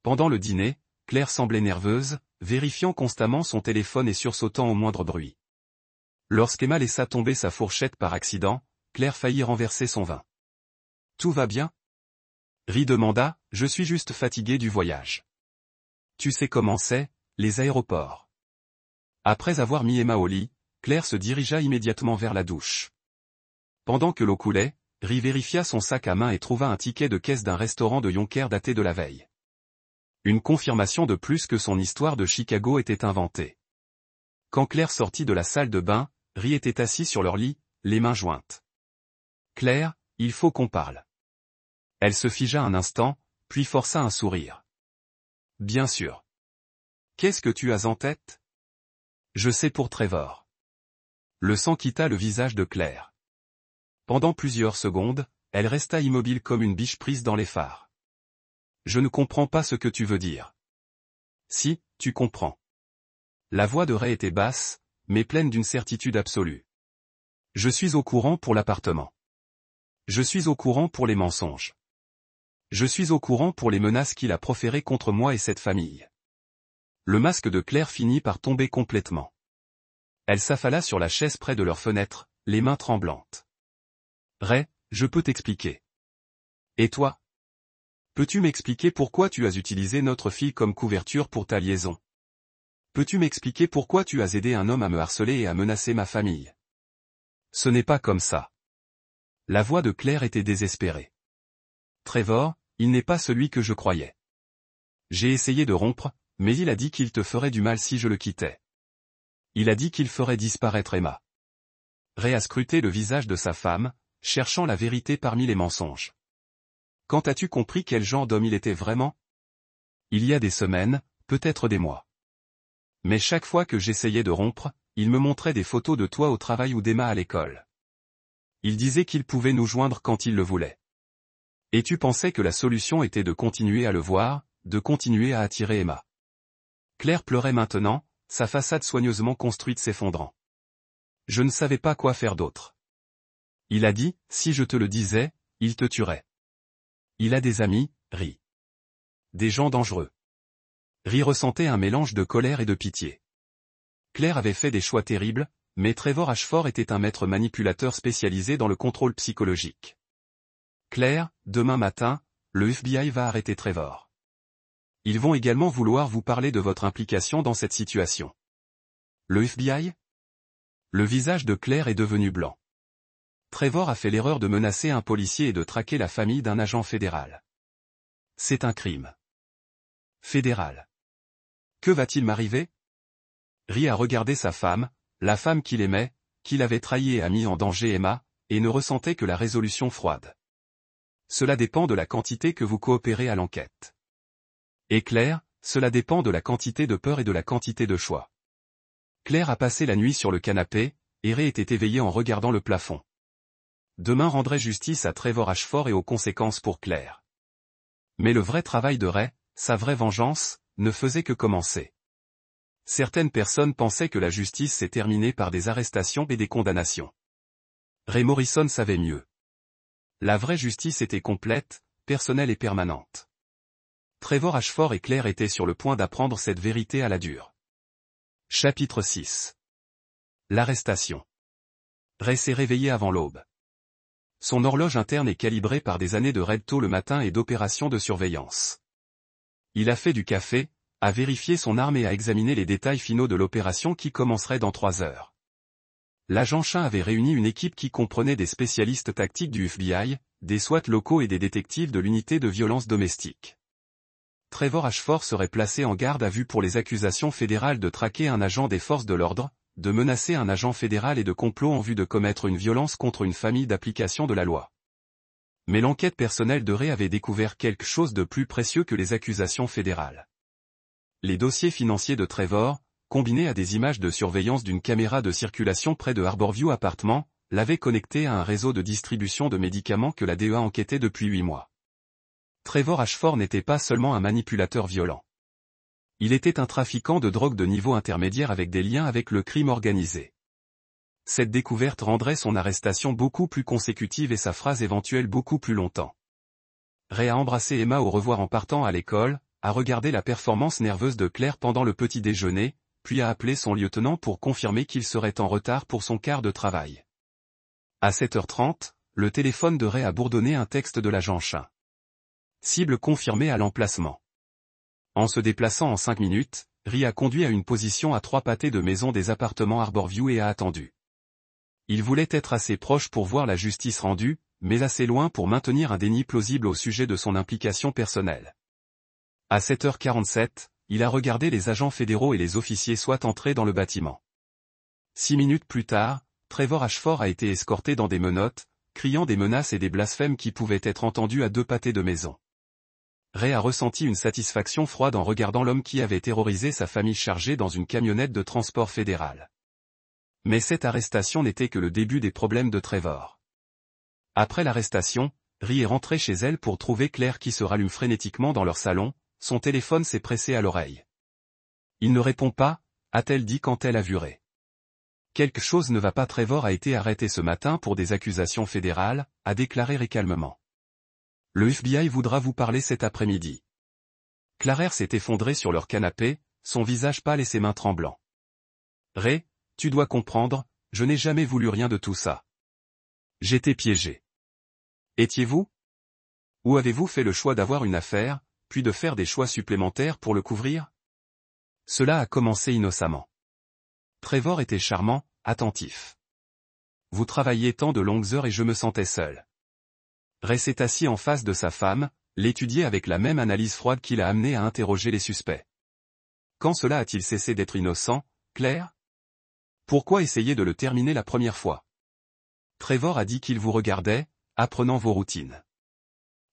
Pendant le dîner, Claire semblait nerveuse, vérifiant constamment son téléphone et sursautant au moindre bruit. Lorsqu'Emma laissa tomber sa fourchette par accident, Claire faillit renverser son vin. « Tout va bien ?» Ray demanda, « Je suis juste fatigué du voyage. » Tu sais comment c'est, les aéroports. Après avoir mis Emma au lit, Claire se dirigea immédiatement vers la douche. Pendant que l'eau coulait, Ray vérifia son sac à main et trouva un ticket de caisse d'un restaurant de Yonkers daté de la veille. Une confirmation de plus que son histoire de Chicago était inventée. Quand Claire sortit de la salle de bain, Ray était assis sur leur lit, les mains jointes. « Claire, il faut qu'on parle. » Elle se figea un instant, puis força un sourire. « Bien sûr. Qu'est-ce que tu as en tête ? » « Je sais pour Trevor. » Le sang quitta le visage de Claire. Pendant plusieurs secondes, elle resta immobile comme une biche prise dans les phares. « Je ne comprends pas ce que tu veux dire. »« Si, tu comprends. » La voix de Ray était basse, mais pleine d'une certitude absolue. « Je suis au courant pour l'appartement. Je suis au courant pour les mensonges. Je suis au courant pour les menaces qu'il a proférées contre moi et cette famille. » Le masque de Claire finit par tomber complètement. Elle s'affala sur la chaise près de leur fenêtre, les mains tremblantes. « Ray, je peux t'expliquer. »« Et toi ? Peux-tu m'expliquer pourquoi tu as utilisé notre fille comme couverture pour ta liaison ? Peux-tu m'expliquer pourquoi tu as aidé un homme à me harceler et à menacer ma famille ? » Ce n'est pas comme ça. La voix de Claire était désespérée. « Trevor, il n'est pas celui que je croyais. J'ai essayé de rompre, mais il a dit qu'il te ferait du mal si je le quittais. Il a dit qu'il ferait disparaître Emma. » Ray a scruté le visage de sa femme, cherchant la vérité parmi les mensonges. « Quand as-tu compris quel genre d'homme il était vraiment ? » Il y a des semaines, peut-être des mois. Mais chaque fois que j'essayais de rompre, il me montrait des photos de toi au travail ou d'Emma à l'école. Il disait qu'il pouvait nous joindre quand il le voulait. Et tu pensais que la solution était de continuer à le voir, de continuer à attirer Emma. Claire pleurait maintenant, sa façade soigneusement construite s'effondrant. Je ne savais pas quoi faire d'autre. Il a dit, si je te le disais, il te tuerait. Il a des amis, Ray. Des gens dangereux. Ray ressentait un mélange de colère et de pitié. Claire avait fait des choix terribles, mais Trevor Ashford était un maître manipulateur spécialisé dans le contrôle psychologique. Claire, demain matin, le FBI va arrêter Trevor. Ils vont également vouloir vous parler de votre implication dans cette situation. Le FBI ? Le visage de Claire est devenu blanc. Trevor a fait l'erreur de menacer un policier et de traquer la famille d'un agent fédéral. C'est un crime. Fédéral. Que va-t-il m'arriver ? Ray a regardé sa femme, la femme qu'il aimait, qu'il avait trahi et a mis en danger Emma, et ne ressentait que la résolution froide. Cela dépend de la quantité que vous coopérez à l'enquête. Et Claire, cela dépend de la quantité de peur et de la quantité de choix. Claire a passé la nuit sur le canapé, et Ray était éveillé en regardant le plafond. Demain rendrait justice à Trevor Ashford et aux conséquences pour Claire. Mais le vrai travail de Ray, sa vraie vengeance, ne faisait que commencer. Certaines personnes pensaient que la justice s'est terminée par des arrestations et des condamnations. Ray Morrison savait mieux. La vraie justice était complète, personnelle et permanente. Trevor Ashford et Claire étaient sur le point d'apprendre cette vérité à la dure. Chapitre 6. L'arrestation. Ray s'est réveillé avant l'aube. Son horloge interne est calibrée par des années de raid tôt le matin et d'opérations de surveillance. Il a fait du café, a vérifié son arme et a examiné les détails finaux de l'opération qui commencerait dans 3 heures. L'agent Chin avait réuni une équipe qui comprenait des spécialistes tactiques du FBI, des SWAT locaux et des détectives de l'unité de violence domestique. Trevor Ashford serait placé en garde à vue pour les accusations fédérales de traquer un agent des forces de l'ordre, de menacer un agent fédéral et de complot en vue de commettre une violence contre une famille d'application de la loi. Mais l'enquête personnelle de Ray avait découvert quelque chose de plus précieux que les accusations fédérales. Les dossiers financiers de Trevor, combinés à des images de surveillance d'une caméra de circulation près de Harborview Appartement, l'avaient connecté à un réseau de distribution de médicaments que la DEA enquêtait depuis 8 mois. Trevor Ashford n'était pas seulement un manipulateur violent. Il était un trafiquant de drogue de niveau intermédiaire avec des liens avec le crime organisé. Cette découverte rendrait son arrestation beaucoup plus consécutive et sa phrase éventuelle beaucoup plus longtemps. Ray a embrassé Emma au revoir en partant à l'école, a regardé la performance nerveuse de Claire pendant le petit déjeuner, puis a appelé son lieutenant pour confirmer qu'il serait en retard pour son quart de travail. À 7h30, le téléphone de Ray a bourdonné un texte de l'agent Chin. Cible confirmée à l'emplacement. En se déplaçant en 5 minutes, Ray a conduit à une position à 3 pâtés de maison des appartements Harborview et a attendu. Il voulait être assez proche pour voir la justice rendue, mais assez loin pour maintenir un déni plausible au sujet de son implication personnelle. À 7h47, il a regardé les agents fédéraux et les officiers SWAT entrer dans le bâtiment. 6 minutes plus tard, Trevor Ashford a été escorté dans des menottes, criant des menaces et des blasphèmes qui pouvaient être entendus à 2 pâtés de maison. Ray a ressenti une satisfaction froide en regardant l'homme qui avait terrorisé sa famille chargée dans une camionnette de transport fédéral. Mais cette arrestation n'était que le début des problèmes de Trevor. Après l'arrestation, Ray est rentrée chez elle pour trouver Claire qui se rallume frénétiquement dans leur salon, son téléphone s'est pressé à l'oreille. Il ne répond pas, a-t-elle dit quand elle a vu Ray. Quelque chose ne va pas. Trevor a été arrêté ce matin pour des accusations fédérales, a déclaré Ray calmement. Le FBI voudra vous parler cet après-midi. Claire s'est effondrée sur leur canapé, son visage pâle et ses mains tremblants. Ray, tu dois comprendre, je n'ai jamais voulu rien de tout ça. J'étais piégé. Étiez-vous? Ou avez-vous fait le choix d'avoir une affaire, puis de faire des choix supplémentaires pour le couvrir? Cela a commencé innocemment. Trevor était charmant, attentif. Vous travailliez tant de longues heures et je me sentais seul. Ray s'est assis en face de sa femme, l'étudiait avec la même analyse froide qui l'a amené à interroger les suspects. Quand cela a-t-il cessé d'être innocent, Claire? Pourquoi essayer de le terminer la première fois? Trevor a dit qu'il vous regardait, apprenant vos routines.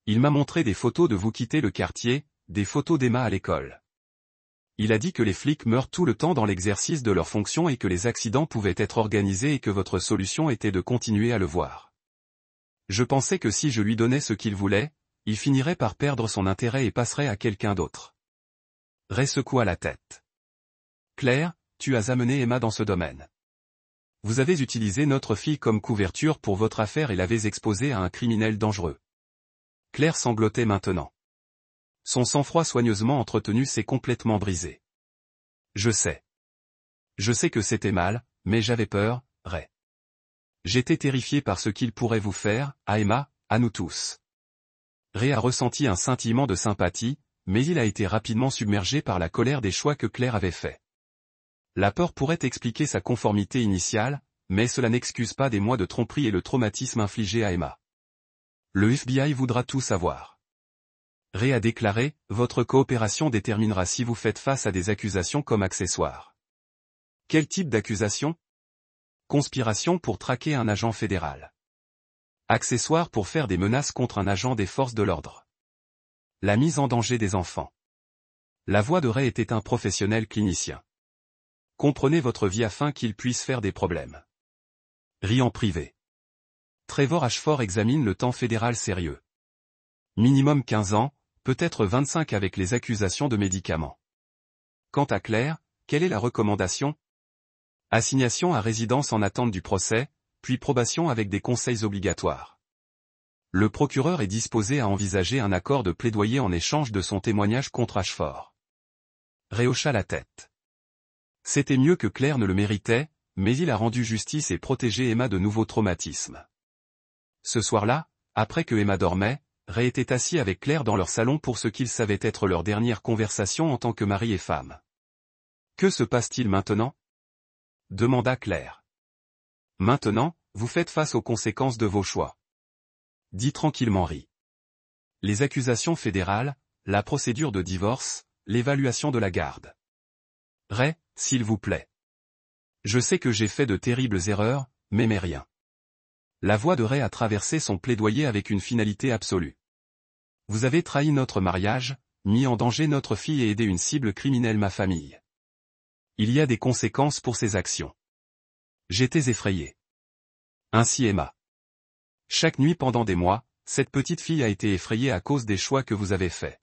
Il m'a montré des photos de vous quitter le quartier, des photos d'Emma à l'école. Il a dit que les flics meurent tout le temps dans l'exercice de leurs fonctions et que les accidents pouvaient être organisés et que votre solution était de continuer à le voir. Je pensais que si je lui donnais ce qu'il voulait, il finirait par perdre son intérêt et passerait à quelqu'un d'autre. Ray secoua la tête. Claire, tu as amené Emma dans ce domaine. Vous avez utilisé notre fille comme couverture pour votre affaire et l'avez exposée à un criminel dangereux. Claire sanglotait maintenant. Son sang-froid soigneusement entretenu s'est complètement brisé. Je sais. Je sais que c'était mal, mais j'avais peur, Ray. J'étais terrifié par ce qu'il pourrait vous faire, à Emma, à nous tous. Ray a ressenti un scintillement de sympathie, mais il a été rapidement submergé par la colère des choix que Claire avait faits. La peur pourrait expliquer sa conformité initiale, mais cela n'excuse pas des mois de tromperie et le traumatisme infligé à Emma. Le FBI voudra tout savoir. Ray a déclaré, votre coopération déterminera si vous faites face à des accusations comme accessoires. Quel type d'accusation? Conspiration pour traquer un agent fédéral. Accessoire pour faire des menaces contre un agent des forces de l'ordre. La mise en danger des enfants. La voix de Ray était un professionnel clinicien. Comprenez votre vie afin qu'il puisse faire des problèmes. Ray en privé. Trevor Ashford examine le temps fédéral sérieux. Minimum 15 ans, peut-être 25 avec les accusations de médicaments. Quant à Claire, quelle est la recommandation? Assignation à résidence en attente du procès, puis probation avec des conseils obligatoires. Le procureur est disposé à envisager un accord de plaidoyer en échange de son témoignage contre Ashford. Ray hocha la tête. C'était mieux que Claire ne le méritait, mais il a rendu justice et protégé Emma de nouveaux traumatismes. Ce soir-là, après que Emma dormait, Ray était assis avec Claire dans leur salon pour ce qu'ils savaient être leur dernière conversation en tant que mari et femme. « Que se passe-t-il maintenant ?» demanda Claire. « Maintenant, vous faites face aux conséquences de vos choix. » dit tranquillement Ray. « Les accusations fédérales, la procédure de divorce, l'évaluation de la garde. Ray, s'il vous plaît. Je sais que j'ai fait de terribles erreurs, mais rien. » La voix de Ray a traversé son plaidoyer avec une finalité absolue. « Vous avez trahi notre mariage, mis en danger notre fille et aidé une cible criminelle, ma famille. Il y a des conséquences pour ces actions. » J'étais effrayé. Ainsi Emma. Chaque nuit pendant des mois, cette petite fille a été effrayée à cause des choix que vous avez faits.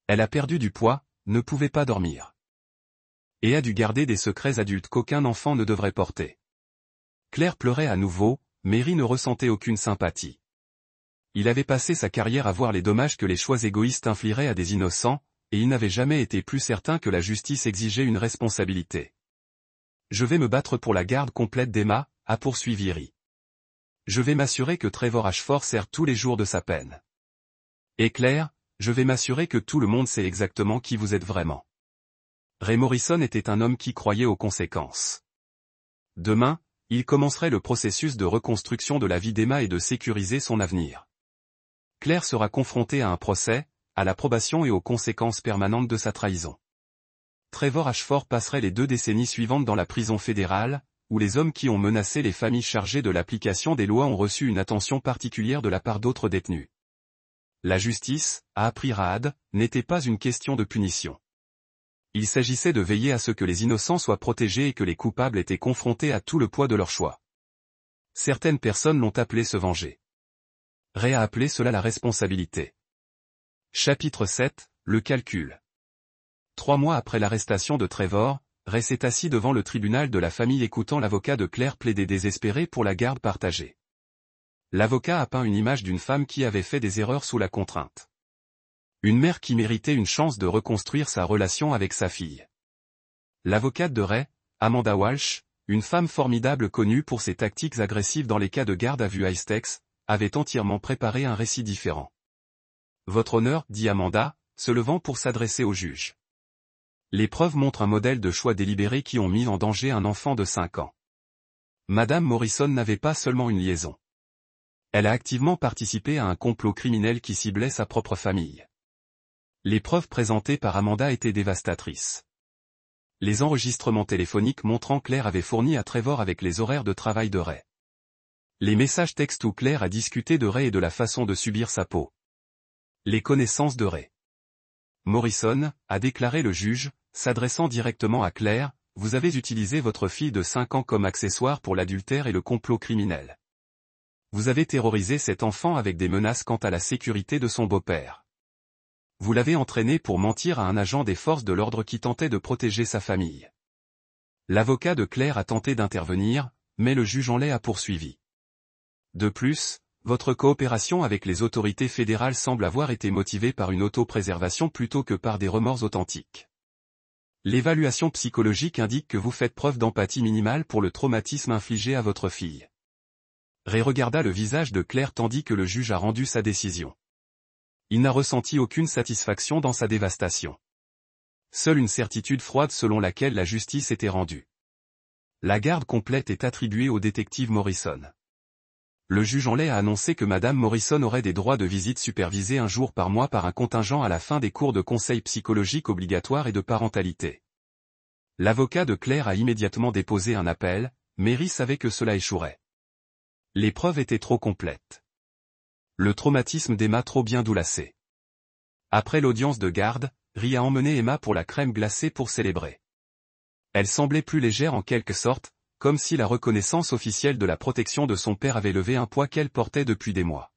Elle a perdu du poids, ne pouvait pas dormir. Et a dû garder des secrets adultes qu'aucun enfant ne devrait porter. Claire pleurait à nouveau, mais Ray ne ressentait aucune sympathie. Il avait passé sa carrière à voir les dommages que les choix égoïstes infligeraient à des innocents, et il n'avait jamais été plus certain que la justice exigeait une responsabilité. « Je vais me battre pour la garde complète d'Emma », a poursuivi Ray. « Je vais m'assurer que Trevor Ashford sert tous les jours de sa peine. Et Claire, je vais m'assurer que tout le monde sait exactement qui vous êtes vraiment. » Ray Morrison était un homme qui croyait aux conséquences. Demain, il commencerait le processus de reconstruction de la vie d'Emma et de sécuriser son avenir. Claire sera confrontée à un procès, à la probation et aux conséquences permanentes de sa trahison. Trevor Ashford passerait les 2 décennies suivantes dans la prison fédérale, où les hommes qui ont menacé les familles chargées de l'application des lois ont reçu une attention particulière de la part d'autres détenus. La justice, a appris Raad, n'était pas une question de punition. Il s'agissait de veiller à ce que les innocents soient protégés et que les coupables étaient confrontés à tout le poids de leur choix. Certaines personnes l'ont appelé se venger. Ray a appelé cela la responsabilité. Chapitre 7, le calcul. 3 mois après l'arrestation de Trevor, Ray s'est assis devant le tribunal de la famille écoutant l'avocat de Claire plaider désespéré pour la garde partagée. L'avocat a peint une image d'une femme qui avait fait des erreurs sous la contrainte. Une mère qui méritait une chance de reconstruire sa relation avec sa fille. L'avocate de Ray, Amanda Walsh, une femme formidable connue pour ses tactiques agressives dans les cas de garde à vue high-stakes, avait entièrement préparé un récit différent. « Votre honneur, dit Amanda, se levant pour s'adresser au juge. Les preuves montrent un modèle de choix délibéré qui ont mis en danger un enfant de 5 ans. Madame Morrison n'avait pas seulement une liaison. Elle a activement participé à un complot criminel qui ciblait sa propre famille. Les preuves présentées par Amanda étaient dévastatrices. Les enregistrements téléphoniques montrant Claire avait fourni à Trevor avec les horaires de travail de Ray. Les messages textes où Claire a discuté de Ray et de la façon de subir sa peau. Les connaissances de Ray. Morrison, a déclaré le juge, s'adressant directement à Claire, vous avez utilisé votre fille de 5 ans comme accessoire pour l'adultère et le complot criminel. Vous avez terrorisé cet enfant avec des menaces quant à la sécurité de son beau-père. Vous l'avez entraîné pour mentir à un agent des forces de l'ordre qui tentait de protéger sa famille. L'avocat de Claire a tenté d'intervenir, mais le juge en lait a poursuivi. De plus, votre coopération avec les autorités fédérales semble avoir été motivée par une autopréservation plutôt que par des remords authentiques. L'évaluation psychologique indique que vous faites preuve d'empathie minimale pour le traumatisme infligé à votre fille. Ray regarda le visage de Claire tandis que le juge a rendu sa décision. Il n'a ressenti aucune satisfaction dans sa dévastation. Seule une certitude froide selon laquelle la justice était rendue. La garde complète est attribuée au détective Morrison. Le juge en lait a annoncé que Madame Morrison aurait des droits de visite supervisés 1 jour par mois par un contingent à la fin des cours de conseil psychologique obligatoire et de parentalité. L'avocat de Claire a immédiatement déposé un appel, mais Ray savait que cela échouerait. Les preuves étaient trop complètes. Le traumatisme d'Emma trop bien doulassé. Après l'audience de garde, Ray a emmené Emma pour la crème glacée pour célébrer. Elle semblait plus légère en quelque sorte, comme si la reconnaissance officielle de la protection de son père avait levé un poids qu'elle portait depuis des mois.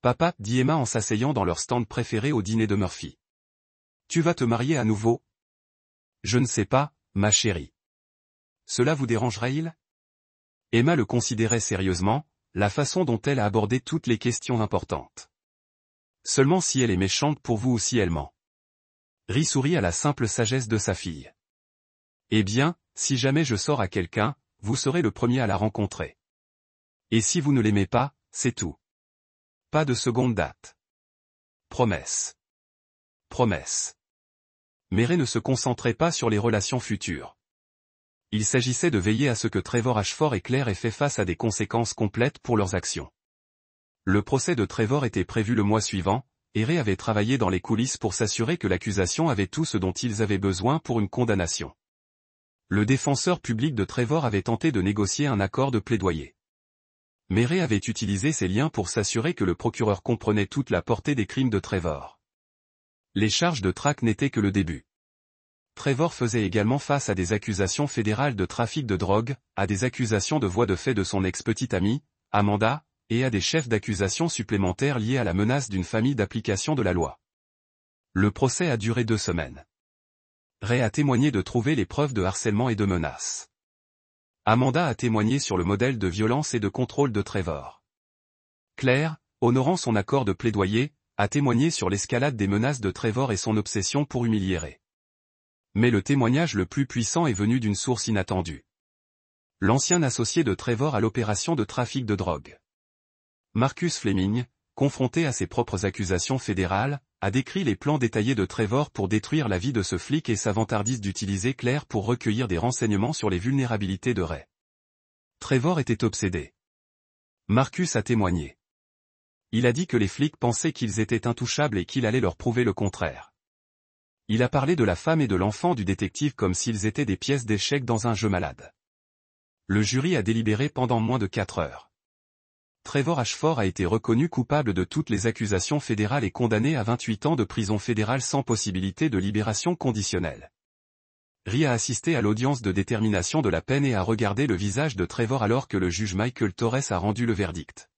Papa, dit Emma en s'asseyant dans leur stand préféré au dîner de Murphy. Tu vas te marier à nouveau? Je ne sais pas, ma chérie. Cela vous dérangerait-il? Emma le considérait sérieusement, la façon dont elle a abordé toutes les questions importantes. Seulement si elle est méchante pour vous ou si elle ment. Ray sourit à la simple sagesse de sa fille. Eh bien, si jamais je sors à quelqu'un, vous serez le premier à la rencontrer. Et si vous ne l'aimez pas, c'est tout. Pas de seconde date. Promesse. Promesse. Mais Ray ne se concentrait pas sur les relations futures. Il s'agissait de veiller à ce que Trevor Ashford et Claire aient fait face à des conséquences complètes pour leurs actions. Le procès de Trevor était prévu le mois suivant, et Ray avait travaillé dans les coulisses pour s'assurer que l'accusation avait tout ce dont ils avaient besoin pour une condamnation. Le défenseur public de Trevor avait tenté de négocier un accord de plaidoyer. Mais Ray avait utilisé ses liens pour s'assurer que le procureur comprenait toute la portée des crimes de Trevor. Les charges de traque n'étaient que le début. Trevor faisait également face à des accusations fédérales de trafic de drogue, à des accusations de voies de fait de son ex-petite amie, Amanda, et à des chefs d'accusation supplémentaires liés à la menace d'une famille d'application de la loi. Le procès a duré 2 semaines. Ray a témoigné de trouver les preuves de harcèlement et de menaces. Amanda a témoigné sur le modèle de violence et de contrôle de Trevor. Claire, honorant son accord de plaidoyer, a témoigné sur l'escalade des menaces de Trevor et son obsession pour humilier Ray. Mais le témoignage le plus puissant est venu d'une source inattendue. L'ancien associé de Trevor à l'opération de trafic de drogue. Marcus Fleming, confronté à ses propres accusations fédérales, a décrit les plans détaillés de Trevor pour détruire la vie de ce flic et sa vantardise d'utiliser Claire pour recueillir des renseignements sur les vulnérabilités de Ray. Trevor était obsédé. Marcus a témoigné. Il a dit que les flics pensaient qu'ils étaient intouchables et qu'il allait leur prouver le contraire. Il a parlé de la femme et de l'enfant du détective comme s'ils étaient des pièces d'échecs dans un jeu malade. Le jury a délibéré pendant moins de 4 heures. Trevor Ashford a été reconnu coupable de toutes les accusations fédérales et condamné à 28 ans de prison fédérale sans possibilité de libération conditionnelle. Ray a assisté à l'audience de détermination de la peine et a regardé le visage de Trevor alors que le juge Michael Torres a rendu le verdict.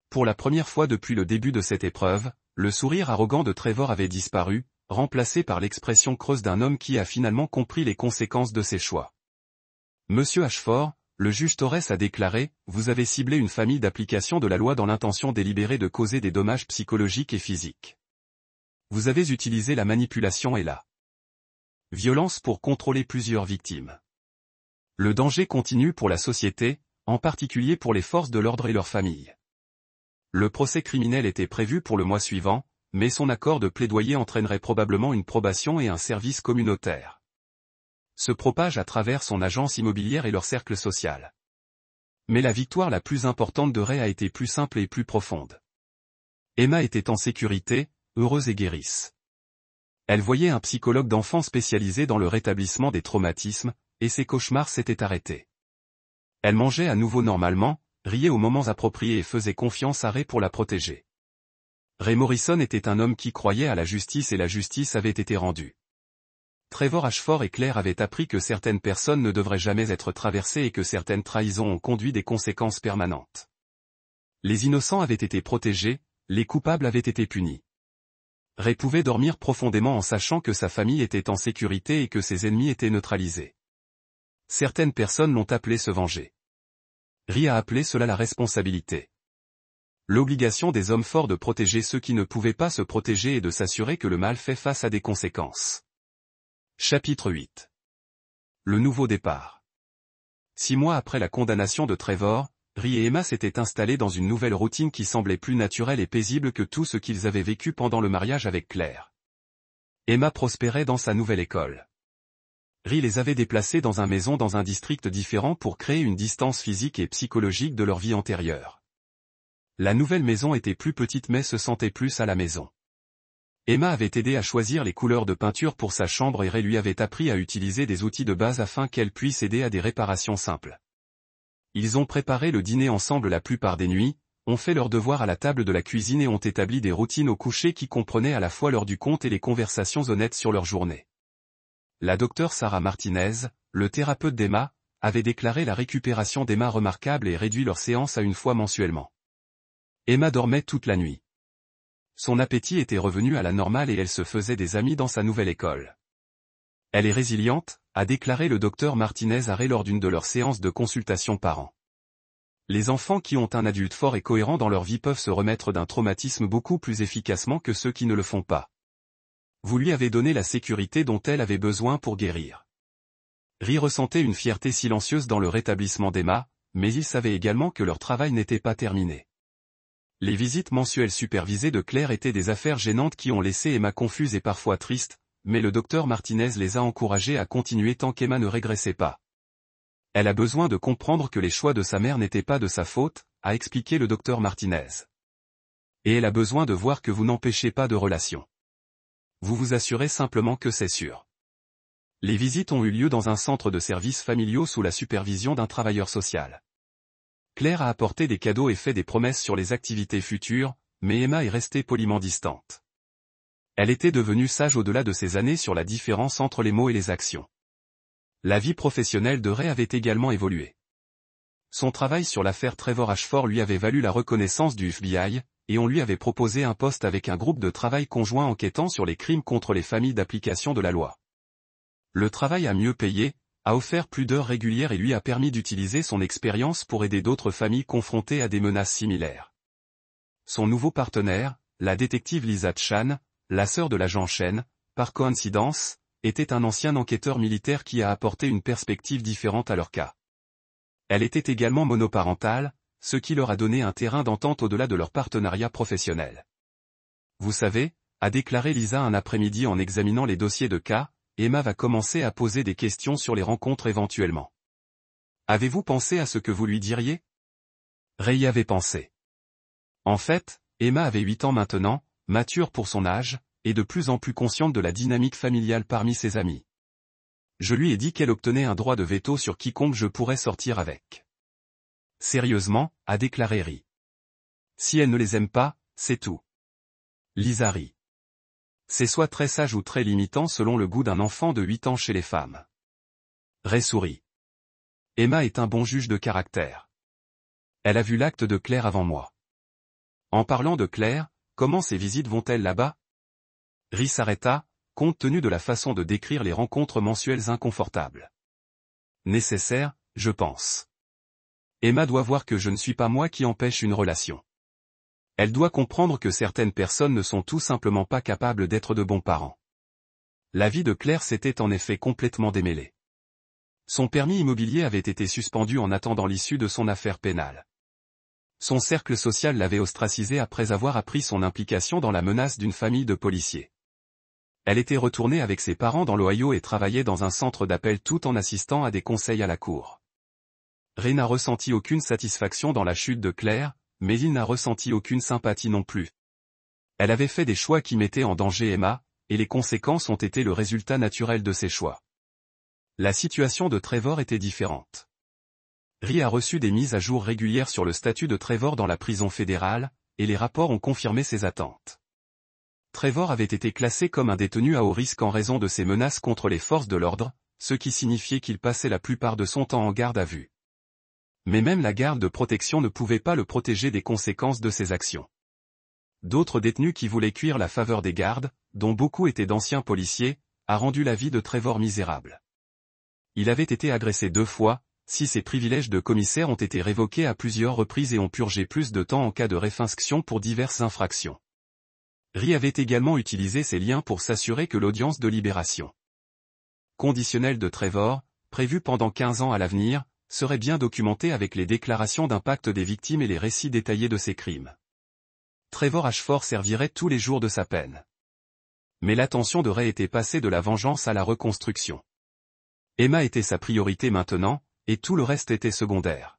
Pour la première fois depuis le début de cette épreuve, le sourire arrogant de Trevor avait disparu, remplacé par l'expression creuse d'un homme qui a finalement compris les conséquences de ses choix. Monsieur Ashford, le juge Torres a déclaré, vous avez ciblé une famille d'application de la loi dans l'intention délibérée de causer des dommages psychologiques et physiques. Vous avez utilisé la manipulation et la violence pour contrôler plusieurs victimes. Le danger continue pour la société, en particulier pour les forces de l'ordre et leurs familles. Le procès criminel était prévu pour le mois suivant, mais son accord de plaidoyer entraînerait probablement une probation et un service communautaire. Se propage à travers son agence immobilière et leur cercle social. Mais la victoire la plus importante de Ray a été plus simple et plus profonde. Emma était en sécurité, heureuse et guérisse. Elle voyait un psychologue d'enfants spécialisé dans le rétablissement des traumatismes, et ses cauchemars s'étaient arrêtés. Elle mangeait à nouveau normalement, riait aux moments appropriés et faisait confiance à Ray pour la protéger. Ray Morrison était un homme qui croyait à la justice et la justice avait été rendue. Trevor Ashford et Claire avaient appris que certaines personnes ne devraient jamais être traversées et que certaines trahisons ont conduit des conséquences permanentes. Les innocents avaient été protégés, les coupables avaient été punis. Ray pouvait dormir profondément en sachant que sa famille était en sécurité et que ses ennemis étaient neutralisés. Certaines personnes l'ont appelé se venger. Ray a appelé cela la responsabilité. L'obligation des hommes forts de protéger ceux qui ne pouvaient pas se protéger et de s'assurer que le mal fait face à des conséquences. Chapitre 8. Le nouveau départ. 6 mois après la condamnation de Trevor, Ray et Emma s'étaient installés dans une nouvelle routine qui semblait plus naturelle et paisible que tout ce qu'ils avaient vécu pendant le mariage avec Claire. Emma prospérait dans sa nouvelle école. Ray les avait déplacés dans une maison dans un district différent pour créer une distance physique et psychologique de leur vie antérieure. La nouvelle maison était plus petite mais se sentait plus à la maison. Emma avait aidé à choisir les couleurs de peinture pour sa chambre et Ray lui avait appris à utiliser des outils de base afin qu'elle puisse aider à des réparations simples. Ils ont préparé le dîner ensemble la plupart des nuits, ont fait leurs devoirs à la table de la cuisine et ont établi des routines au coucher qui comprenaient à la fois l'heure du conte et les conversations honnêtes sur leur journée. La docteure Sarah Martinez, le thérapeute d'Emma, avait déclaré la récupération d'Emma remarquable et réduit leur séance à 1 fois mensuellement. Emma dormait toute la nuit. Son appétit était revenu à la normale et elle se faisait des amis dans sa nouvelle école. Elle est résiliente, a déclaré le docteur Martinez à Ray lors d'une de leurs séances de consultation par an. Les enfants qui ont un adulte fort et cohérent dans leur vie peuvent se remettre d'un traumatisme beaucoup plus efficacement que ceux qui ne le font pas. Vous lui avez donné la sécurité dont elle avait besoin pour guérir. Ray ressentait une fierté silencieuse dans le rétablissement d'Emma, mais il savait également que leur travail n'était pas terminé. Les visites mensuelles supervisées de Claire étaient des affaires gênantes qui ont laissé Emma confuse et parfois triste, mais le docteur Martinez les a encouragés à continuer tant qu'Emma ne régressait pas. Elle a besoin de comprendre que les choix de sa mère n'étaient pas de sa faute, a expliqué le docteur Martinez. Et elle a besoin de voir que vous n'empêchez pas de relation. Vous vous assurez simplement que c'est sûr. Les visites ont eu lieu dans un centre de services familiaux sous la supervision d'un travailleur social. Claire a apporté des cadeaux et fait des promesses sur les activités futures, mais Emma est restée poliment distante. Elle était devenue sage au-delà de ces années sur la différence entre les mots et les actions. La vie professionnelle de Ray avait également évolué. Son travail sur l'affaire Trevor Ashford lui avait valu la reconnaissance du FBI, et on lui avait proposé un poste avec un groupe de travail conjoint enquêtant sur les crimes contre les familles d'application de la loi. Le travail a mieux payé, a offert plus d'heures régulières et lui a permis d'utiliser son expérience pour aider d'autres familles confrontées à des menaces similaires. Son nouveau partenaire, la détective Lisa Chan, la sœur de l'agent Chen, par coïncidence, était un ancien enquêteur militaire qui a apporté une perspective différente à leur cas. Elle était également monoparentale, ce qui leur a donné un terrain d'entente au-delà de leur partenariat professionnel. Vous savez, a déclaré Lisa un après-midi en examinant les dossiers de cas, Emma va commencer à poser des questions sur les rencontres éventuellement. Avez-vous pensé à ce que vous lui diriez? Ray avait pensé. En fait, Emma avait 8 ans maintenant, mature pour son âge, et de plus en plus consciente de la dynamique familiale parmi ses amis. Je lui ai dit qu'elle obtenait un droit de veto sur quiconque je pourrais sortir avec. Sérieusement, a déclaré Ray. Si elle ne les aime pas, c'est tout. Lisa rit. C'est soit très sage ou très limitant selon le goût d'un enfant de 8 ans chez les femmes. Ray sourit. Emma est un bon juge de caractère. Elle a vu l'acte de Claire avant moi. En parlant de Claire, comment ces visites vont-elles là-bas? Ray s'arrêta, compte tenu de la façon de décrire les rencontres mensuelles inconfortables. Nécessaire, je pense. Emma doit voir que je ne suis pas moi qui empêche une relation. Elle doit comprendre que certaines personnes ne sont tout simplement pas capables d'être de bons parents. La vie de Claire s'était en effet complètement démêlée. Son permis immobilier avait été suspendu en attendant l'issue de son affaire pénale. Son cercle social l'avait ostracisé après avoir appris son implication dans la menace d'une famille de policiers. Elle était retournée avec ses parents dans l'Ohio et travaillait dans un centre d'appel tout en assistant à des conseils à la cour. Ray n'a ressenti aucune satisfaction dans la chute de Claire, mais il n'a ressenti aucune sympathie non plus. Elle avait fait des choix qui mettaient en danger Emma, et les conséquences ont été le résultat naturel de ces choix. La situation de Trevor était différente. Ray a reçu des mises à jour régulières sur le statut de Trevor dans la prison fédérale, et les rapports ont confirmé ses attentes. Trevor avait été classé comme un détenu à haut risque en raison de ses menaces contre les forces de l'ordre, ce qui signifiait qu'il passait la plupart de son temps en garde à vue. Mais même la garde de protection ne pouvait pas le protéger des conséquences de ses actions. D'autres détenus qui voulaient cuire la faveur des gardes, dont beaucoup étaient d'anciens policiers, a rendu la vie de Trevor misérable. Il avait été agressé 2 fois, si ses privilèges de commissaire ont été révoqués à plusieurs reprises et ont purgé plus de temps en cas de réfinscription pour diverses infractions. Ray avait également utilisé ses liens pour s'assurer que l'audience de libération conditionnelle de Trevor, prévue pendant 15 ans à l'avenir, serait bien documentée avec les déclarations d'impact des victimes et les récits détaillés de ses crimes. Trevor Ashford servirait tous les jours de sa peine. Mais l'attention de Ray était passée de la vengeance à la reconstruction. Emma était sa priorité maintenant, et tout le reste était secondaire.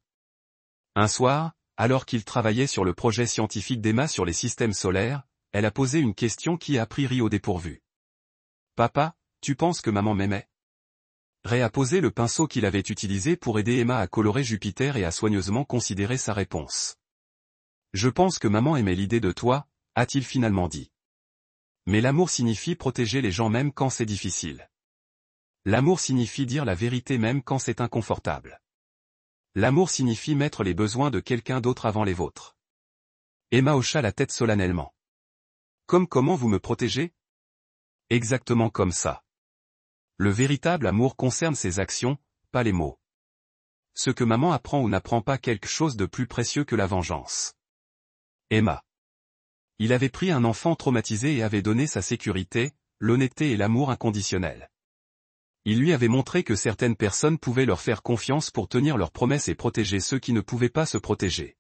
Un soir, alors qu'il travaillait sur le projet scientifique d'Emma sur les systèmes solaires, elle a posé une question qui a pris Ray au dépourvu. « Papa, tu penses que maman m'aimait ?» Ray a posé le pinceau qu'il avait utilisé pour aider Emma à colorer Jupiter et a soigneusement considéré sa réponse. « Je pense que maman aimait l'idée de toi, » a-t-il finalement dit. Mais l'amour signifie protéger les gens même quand c'est difficile. L'amour signifie dire la vérité même quand c'est inconfortable. L'amour signifie mettre les besoins de quelqu'un d'autre avant les vôtres. Emma hocha la tête solennellement. Comme comment vous me protégez? Exactement comme ça. Le véritable amour concerne ses actions, pas les mots. Ce que maman apprend ou n'apprend pas quelque chose de plus précieux que la vengeance. Emma. Il avait pris un enfant traumatisé et avait donné sa sécurité, l'honnêteté et l'amour inconditionnel. Il lui avait montré que certaines personnes pouvaient leur faire confiance pour tenir leurs promesses et protéger ceux qui ne pouvaient pas se protéger.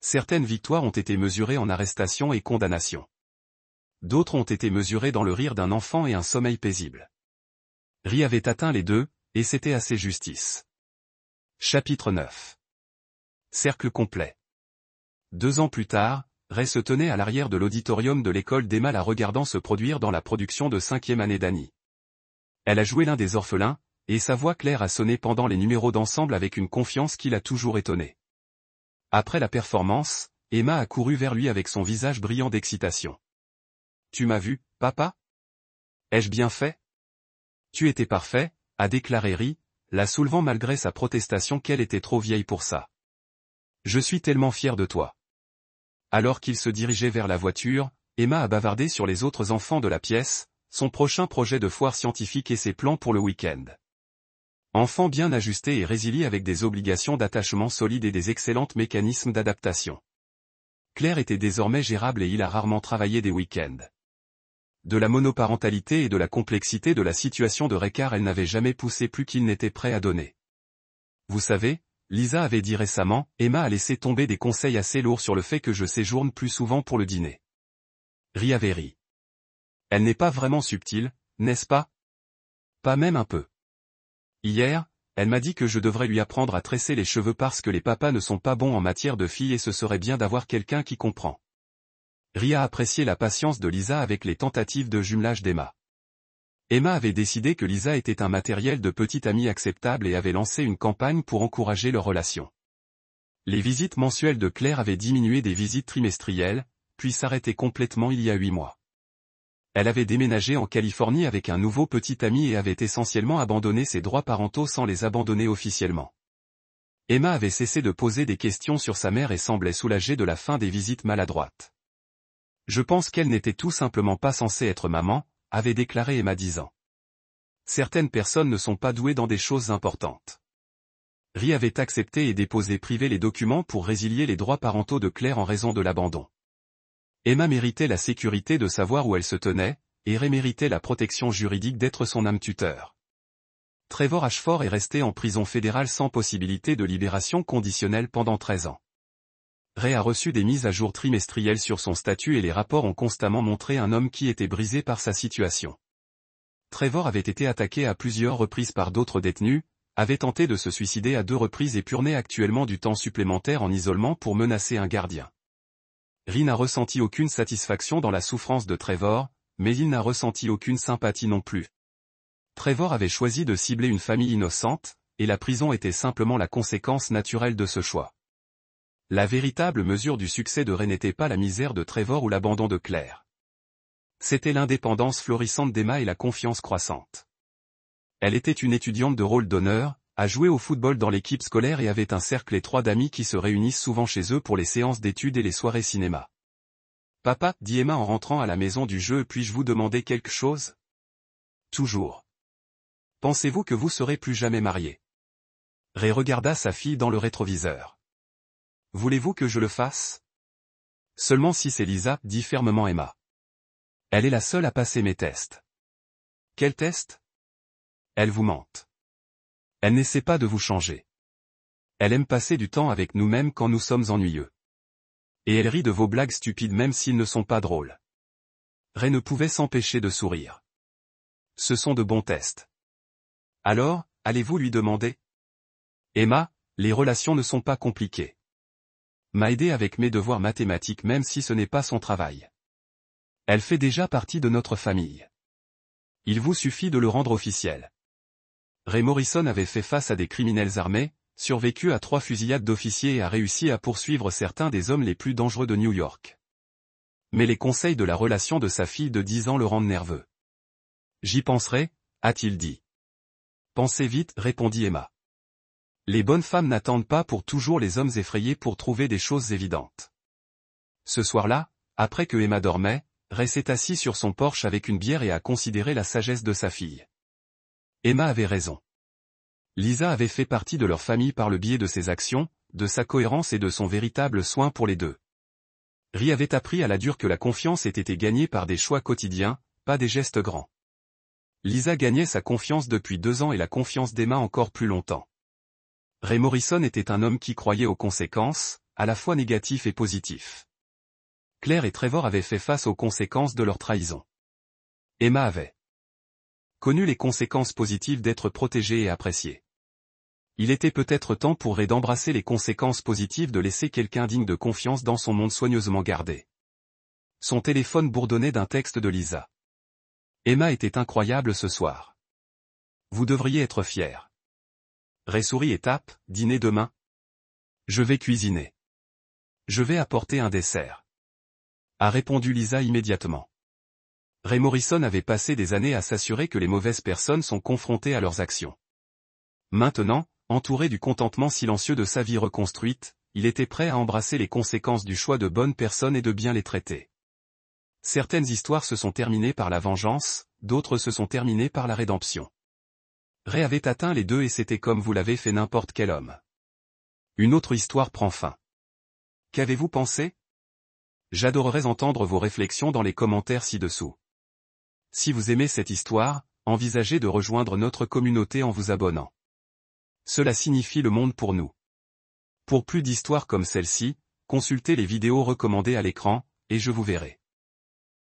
Certaines victoires ont été mesurées en arrestation et condamnation. D'autres ont été mesurées dans le rire d'un enfant et un sommeil paisible. Ri avait atteint les deux, et c'était assez justice. Chapitre 9. Cercle complet. 2 ans plus tard, Ray se tenait à l'arrière de l'auditorium de l'école d'Emma la regardant se produire dans la production de 5e année d'Annie. Elle a joué l'un des orphelins, et sa voix claire a sonné pendant les numéros d'ensemble avec une confiance qui l'a toujours étonné. Après la performance, Emma a couru vers lui avec son visage brillant d'excitation. « Tu m'as vu, papa ? Ai-je bien fait ? Tu étais parfait, » a déclaré Ri, la soulevant malgré sa protestation qu'elle était trop vieille pour ça. « Je suis tellement fier de toi. » Alors qu'il se dirigeait vers la voiture, Emma a bavardé sur les autres enfants de la pièce, son prochain projet de foire scientifique et ses plans pour le week-end. Enfant bien ajusté et résilié avec des obligations d'attachement solides et des excellents mécanismes d'adaptation. Claire était désormais gérable et il a rarement travaillé des week-ends. De la monoparentalité et de la complexité de la situation de Ray-Car elle n'avait jamais poussé plus qu'il n'était prêt à donner. Vous savez, Lisa avait dit récemment, Emma a laissé tomber des conseils assez lourds sur le fait que je séjourne plus souvent pour le dîner. Ri avait ri. Elle n'est pas vraiment subtile, n'est-ce pas? Pas même un peu. Hier, elle m'a dit que je devrais lui apprendre à tresser les cheveux parce que les papas ne sont pas bons en matière de filles et ce serait bien d'avoir quelqu'un qui comprend. Ri a apprécié la patience de Lisa avec les tentatives de jumelage d'Emma. Emma avait décidé que Lisa était un matériel de petite amie acceptable et avait lancé une campagne pour encourager leur relation. Les visites mensuelles de Claire avaient diminué des visites trimestrielles, puis s'arrêtaient complètement il y a 8 mois. Elle avait déménagé en Californie avec un nouveau petit ami et avait essentiellement abandonné ses droits parentaux sans les abandonner officiellement. Emma avait cessé de poser des questions sur sa mère et semblait soulagée de la fin des visites maladroites. Je pense qu'elle n'était tout simplement pas censée être maman, avait déclaré Emma 10 ans. Certaines personnes ne sont pas douées dans des choses importantes. Ri avait accepté et déposé privé les documents pour résilier les droits parentaux de Claire en raison de l'abandon. Emma méritait la sécurité de savoir où elle se tenait, et Ray méritait la protection juridique d'être son âme tuteur. Trevor Ashford est resté en prison fédérale sans possibilité de libération conditionnelle pendant 13 ans. Ray a reçu des mises à jour trimestrielles sur son statut et les rapports ont constamment montré un homme qui était brisé par sa situation. Trevor avait été attaqué à plusieurs reprises par d'autres détenus, avait tenté de se suicider à 2 reprises et purnait actuellement du temps supplémentaire en isolement pour menacer un gardien. Ri n'a ressenti aucune satisfaction dans la souffrance de Trevor, mais il n'a ressenti aucune sympathie non plus. Trevor avait choisi de cibler une famille innocente, et la prison était simplement la conséquence naturelle de ce choix. La véritable mesure du succès de Ray n'était pas la misère de Trevor ou l'abandon de Claire. C'était l'indépendance florissante d'Emma et la confiance croissante. Elle était une étudiante de rôle d'honneur, a joué au football dans l'équipe scolaire et avait un cercle étroit d'amis qui se réunissent souvent chez eux pour les séances d'études et les soirées cinéma. « Papa, » dit Emma en rentrant à la maison du jeu, « puis-je vous demander quelque chose ?»« Toujours. »« Pensez-vous que vous serez plus jamais mariés ?» Ray regarda sa fille dans le rétroviseur. « Voulez-vous que je le fasse ?»« Seulement si c'est Lisa, » dit fermement Emma. « Elle est la seule à passer mes tests. »« Quel test ?»« Elle vous mente. Elle n'essaie pas de vous changer. Elle aime passer du temps avec nous-mêmes quand nous sommes ennuyeux. Et elle rit de vos blagues stupides même s'ils ne sont pas drôles. » Ray ne pouvait s'empêcher de sourire. « Ce sont de bons tests. »« Alors, allez-vous lui demander ?»« Emma, les relations ne sont pas compliquées. M'a aidé avec mes devoirs mathématiques même si ce n'est pas son travail. Elle fait déjà partie de notre famille. Il vous suffit de le rendre officiel. » Ray Morrison avait fait face à des criminels armés, survécu à 3 fusillades d'officiers et a réussi à poursuivre certains des hommes les plus dangereux de New York. Mais les conseils de la relation de sa fille de 10 ans le rendent nerveux. « J'y penserai, » a-t-il dit. « Pensez vite, » répondit Emma. Les bonnes femmes n'attendent pas pour toujours les hommes effrayés pour trouver des choses évidentes. Ce soir-là, après que Emma dormait, Ray s'est assis sur son porche avec une bière et a considéré la sagesse de sa fille. Emma avait raison. Lisa avait fait partie de leur famille par le biais de ses actions, de sa cohérence et de son véritable soin pour les deux. Ri avait appris à la dure que la confiance était été gagnée par des choix quotidiens, pas des gestes grands. Lisa gagnait sa confiance depuis 2 ans et la confiance d'Emma encore plus longtemps. Ray Morrison était un homme qui croyait aux conséquences, à la fois négatif et positif. Claire et Trevor avaient fait face aux conséquences de leur trahison. Emma avait connu les conséquences positives d'être protégée et appréciée. Il était peut-être temps pour Ray d'embrasser les conséquences positives de laisser quelqu'un digne de confiance dans son monde soigneusement gardé. Son téléphone bourdonnait d'un texte de Lisa. Emma était incroyable ce soir. Vous devriez être fier. Ray sourit et tape, dîner demain. Je vais cuisiner. Je vais apporter un dessert. A répondu Lisa immédiatement. Ray Morrison avait passé des années à s'assurer que les mauvaises personnes sont confrontées à leurs actions. Maintenant, entouré du contentement silencieux de sa vie reconstruite, il était prêt à embrasser les conséquences du choix de bonnes personnes et de bien les traiter. Certaines histoires se sont terminées par la vengeance, d'autres se sont terminées par la rédemption. Ray avait atteint les deux et c'était comme vous l'avez fait n'importe quel homme. Une autre histoire prend fin. Qu'avez-vous pensé? J'adorerais entendre vos réflexions dans les commentaires ci-dessous. Si vous aimez cette histoire, envisagez de rejoindre notre communauté en vous abonnant. Cela signifie le monde pour nous. Pour plus d'histoires comme celle-ci, consultez les vidéos recommandées à l'écran, et je vous verrai.